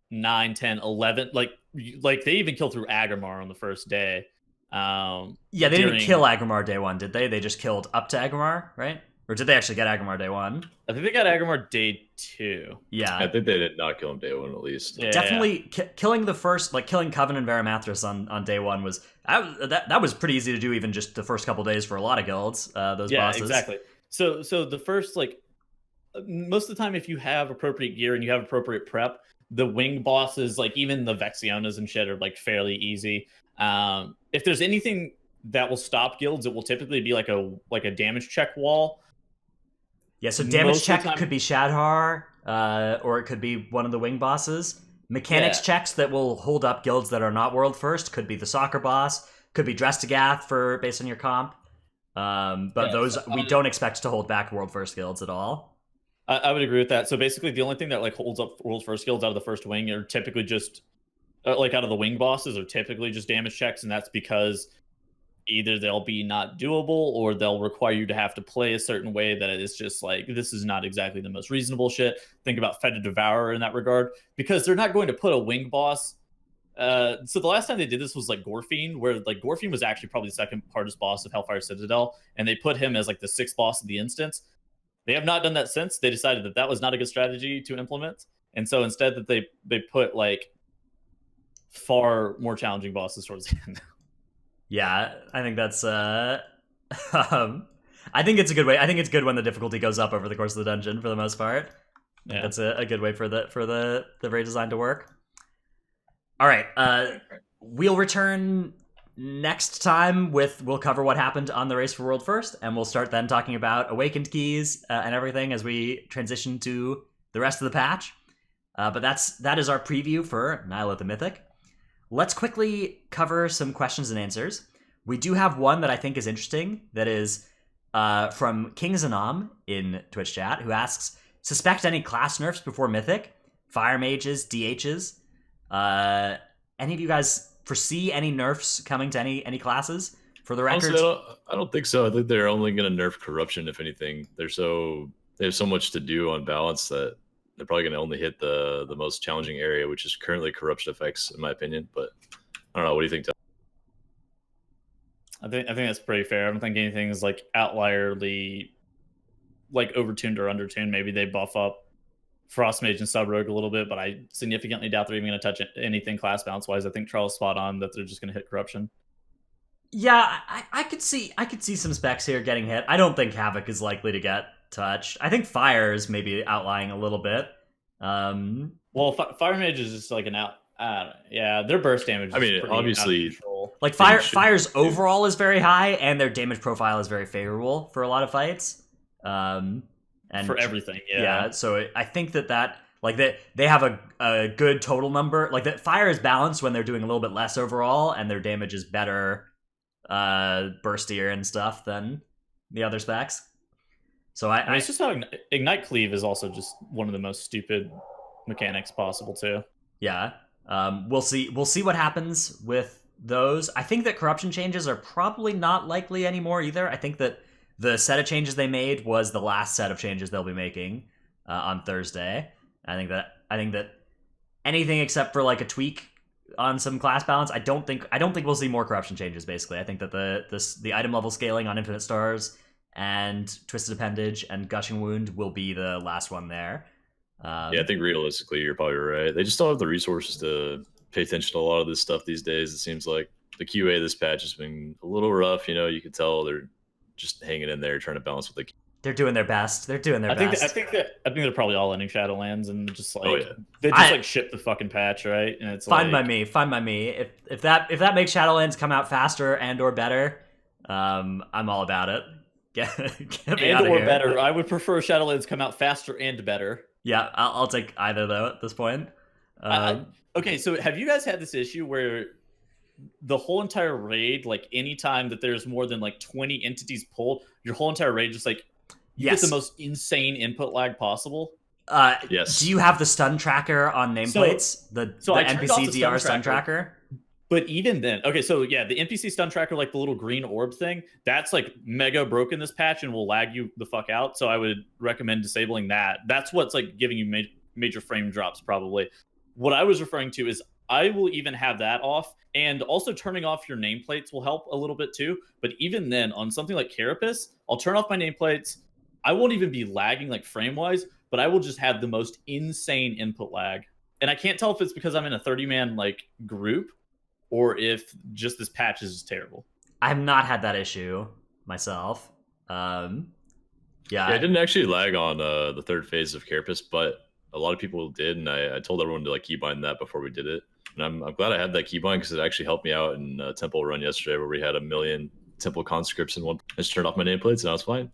9, 10, 11, like they even kill through Agrimar on the first day. Yeah, they didn't kill Agrimar day 1, did they? They just killed up to Agrimar, right? Or did they actually get Agrimar day 1? I think they got Agrimar day 2. Yeah, I think they did not kill him day 1 at least. Yeah, definitely killing the first, like killing Coven and Varimathras on day 1 was that was pretty easy to do, even just the first couple days for a lot of guilds. Those bosses. Exactly. So the first, like, most of the time, if you have appropriate gear and you have appropriate prep, the wing bosses, like even the VexyOnas and shit, are like fairly easy. If there's anything that will stop guilds, it will typically be like a damage check wall. Yeah, so damage check could be Shadhar, or it could be one of the wing bosses. Mechanics checks that will hold up guilds that are not world first could be the soccer boss, could be DresstoGoth based on your comp. But those we don't expect to hold back world first guilds at all. I would agree with that. So basically, the only thing that like holds up world's first guilds out of the first wing are typically just like out of the wing bosses are typically just damage checks, and that's because either they'll be not doable or they'll require you to have to play a certain way that is just like, this is not exactly the most reasonable shit. Think about Fed to Devourer in that regard, because they're not going to put a wing boss. So the last time they did this was like Gorfiend, where like Gorfiend was actually probably the second hardest boss of Hellfire Citadel, and they put him as like the sixth boss of the instance. They have not done that since. They decided that that was not a good strategy to implement, and so instead that they put like far more challenging bosses towards the end. Yeah, I think that's I think it's a good way. I think it's good when the difficulty goes up over the course of the dungeon for the most part. Yeah. That's a good way for the raid design to work. All right, we'll return next time we'll cover what happened on the race for world first, and we'll start then talking about awakened keys and everything as we transition to the rest of the patch. But that is our preview for Ny'alotha Mythic. Let's quickly cover some questions and answers. We do have one that I think is interesting, that is from King Zanam in Twitch chat, who asks, suspect any class nerfs before Mythic? Fire mages, DHs? Any of you guys foresee any nerfs coming to any classes? For the record, Honestly, I don't think so. I think they're only going to nerf corruption, if anything. They have so much to do on balance that they're probably going to only hit the most challenging area, which is currently corruption effects, in my opinion. But I don't know. What do you think, Tom? I think that's pretty fair. I don't think anything's like outlierly like overtuned or undertuned. Maybe they buff up Frost Mage and Sub Rogue a little bit, but I significantly doubt they're even going to touch anything class balance wise. I think Charles spot on that they're just going to hit corruption. yeah, I could see some specs here getting hit. I don't think Havoc is likely to get touched. I think Fire is maybe outlying a little bit. Well, Fire Mage is just like an out. Yeah, their burst damage. I mean, obviously, like Fire's overall is very high, and their damage profile is very favorable for a lot of fights. And for everything, yeah. Yeah, so I think that like they have a good total number. Like that Fire is balanced when they're doing a little bit less overall, and their damage is better, burstier and stuff than the other specs. So I mean, it's just how Ignite Cleave is also just one of the most stupid mechanics possible too. Yeah. We'll see what happens with those. I think that corruption changes are probably not likely anymore either. I think that the set of changes they made was the last set of changes they'll be making on Thursday. I think that anything except for like a tweak on some class balance, I don't think we'll see more corruption changes. Basically, I think that the item level scaling on Infinite Stars and Twisted Appendage and Gushing Wound will be the last one there. Yeah, I think realistically, you're probably right. They just don't have the resources to pay attention to a lot of this stuff these days. It seems like the QA of this patch has been a little rough. You can tell they're just hanging in there, trying to balance with they're doing their best. They're doing their best. I think they're probably all ending Shadowlands and just like Oh, yeah. they just like ship the fucking patch, right? And it's fine by me. If that makes Shadowlands come out faster and or better, I'm all about it. Get me out of here. Better. I would prefer Shadowlands come out faster and better. Yeah, I'll take either though at this point. Okay, so have you guys had this issue where the whole entire raid, like anytime that there's more than like 20 entities pulled, your whole entire raid just like you get the most insane input lag possible? Yes. Do you have the stun tracker on nameplates? The NPC DR stun tracker? But even then, okay, so yeah, the NPC stun tracker, like the little green orb thing, that's like mega broken this patch and will lag you the fuck out. So I would recommend disabling that. That's what's like giving you major frame drops probably. What I was referring to is I will even have that off, and also turning off your nameplates will help a little bit too. But even then, on something like Carapace, I'll turn off my nameplates. I won't even be lagging like frame-wise, but I will just have the most insane input lag. And I can't tell if it's because I'm in a 30-man like group, or if just this patch is just terrible. I have not had that issue myself. Yeah, I didn't actually lag on the third phase of Carapace, but a lot of people did, and I told everyone to like keybind that before we did it. And I'm glad I had that keybind because it actually helped me out in Temple Run yesterday, where we had 1 million Temple conscripts in one. I just turned off my nameplates and I was fine.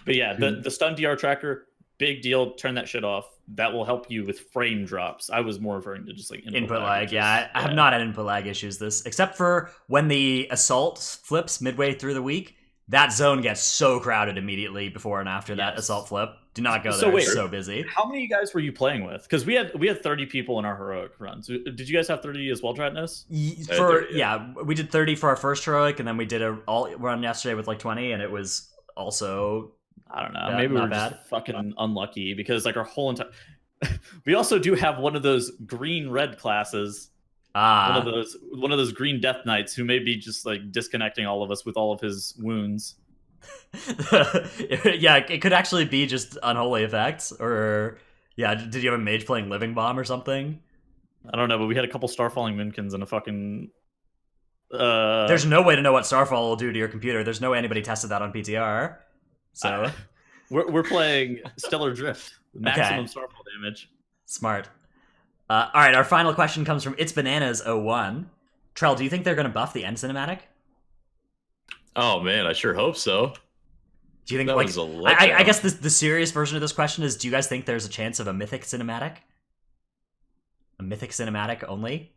But yeah, the stun DR tracker, big deal. Turn that shit off. That will help you with frame drops. I was more referring to just like input lag. Yeah, I have not had input lag issues except for when the assault flips midway through the week. that zone gets so crowded immediately before and after that Yes. assault flip. Do not go So there. wait. It's so busy. How many guys were you playing with? Because we had 30 people in our heroic runs. Did you guys have 30 as well, Dratnos? For 30, yeah, we did 30 for our first heroic, and then we did a all run yesterday with like 20, and it was also I don't know. Yeah, Maybe not we're bad. just fucking unlucky because like our whole entire. We also do have one of those green-red classes. One of those green death knights who may be just like disconnecting all of us with all of his wounds. yeah, it could actually be just unholy effects, or yeah, did you have a mage playing Living Bomb or something? I don't know, but we had a couple Starfalling Minkins and a fucking. There's no way to know what Starfall will do to your computer. There's no way anybody tested that on PTR. So we're playing Stellar Drift, maximum Starfall damage. Smart. All right, our final question comes from It's Bananas 01. Trell, do you think they're going to buff the end cinematic? Oh man, I sure hope so. Do you think That like was a I letdown. guess the serious version of this question is: do you guys think there's a chance of a mythic cinematic? A mythic cinematic only?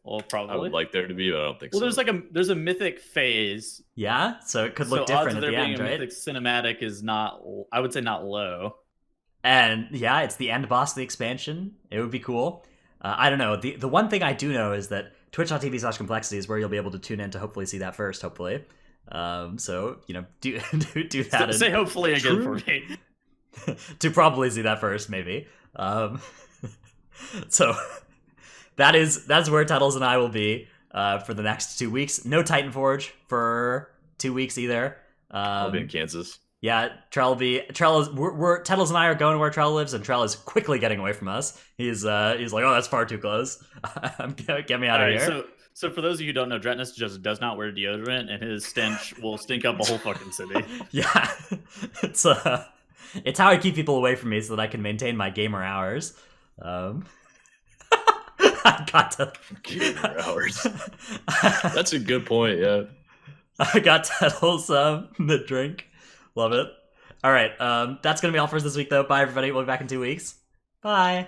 Well, probably. I would like there to be, but I don't think Well, so. there's a mythic phase. Yeah, so it could look so odds different of at there the being end, a right? mythic cinematic is not. I would say not low. And yeah, it's the end boss of the expansion. It would be cool. I don't know. The one thing I do know is that twitch.tv/complexity is where you'll be able to tune in to hopefully see that first, hopefully. So, you know, do that. Say hopefully again True. for me. To probably see that first, maybe. So that's where Tettles and I will be for the next 2 weeks. No Titanforge for 2 weeks either. I'll be in Kansas. Yeah, Trell is we're Tettles and I are going to where Trell lives, and Trell is quickly getting away from us. He's like, oh, that's far too close. Get me out of Alright, here. so for those of you who don't know, Dratnos just does not wear deodorant, and his stench will stink up a whole fucking city. Yeah, it's how I keep people away from me so that I can maintain my gamer hours. I got to Gamer hours. That's a good point. Yeah. I got Tettles the drink. Love it. All right, that's gonna be all for us this week, though. Bye, everybody. We'll be back in 2 weeks. Bye.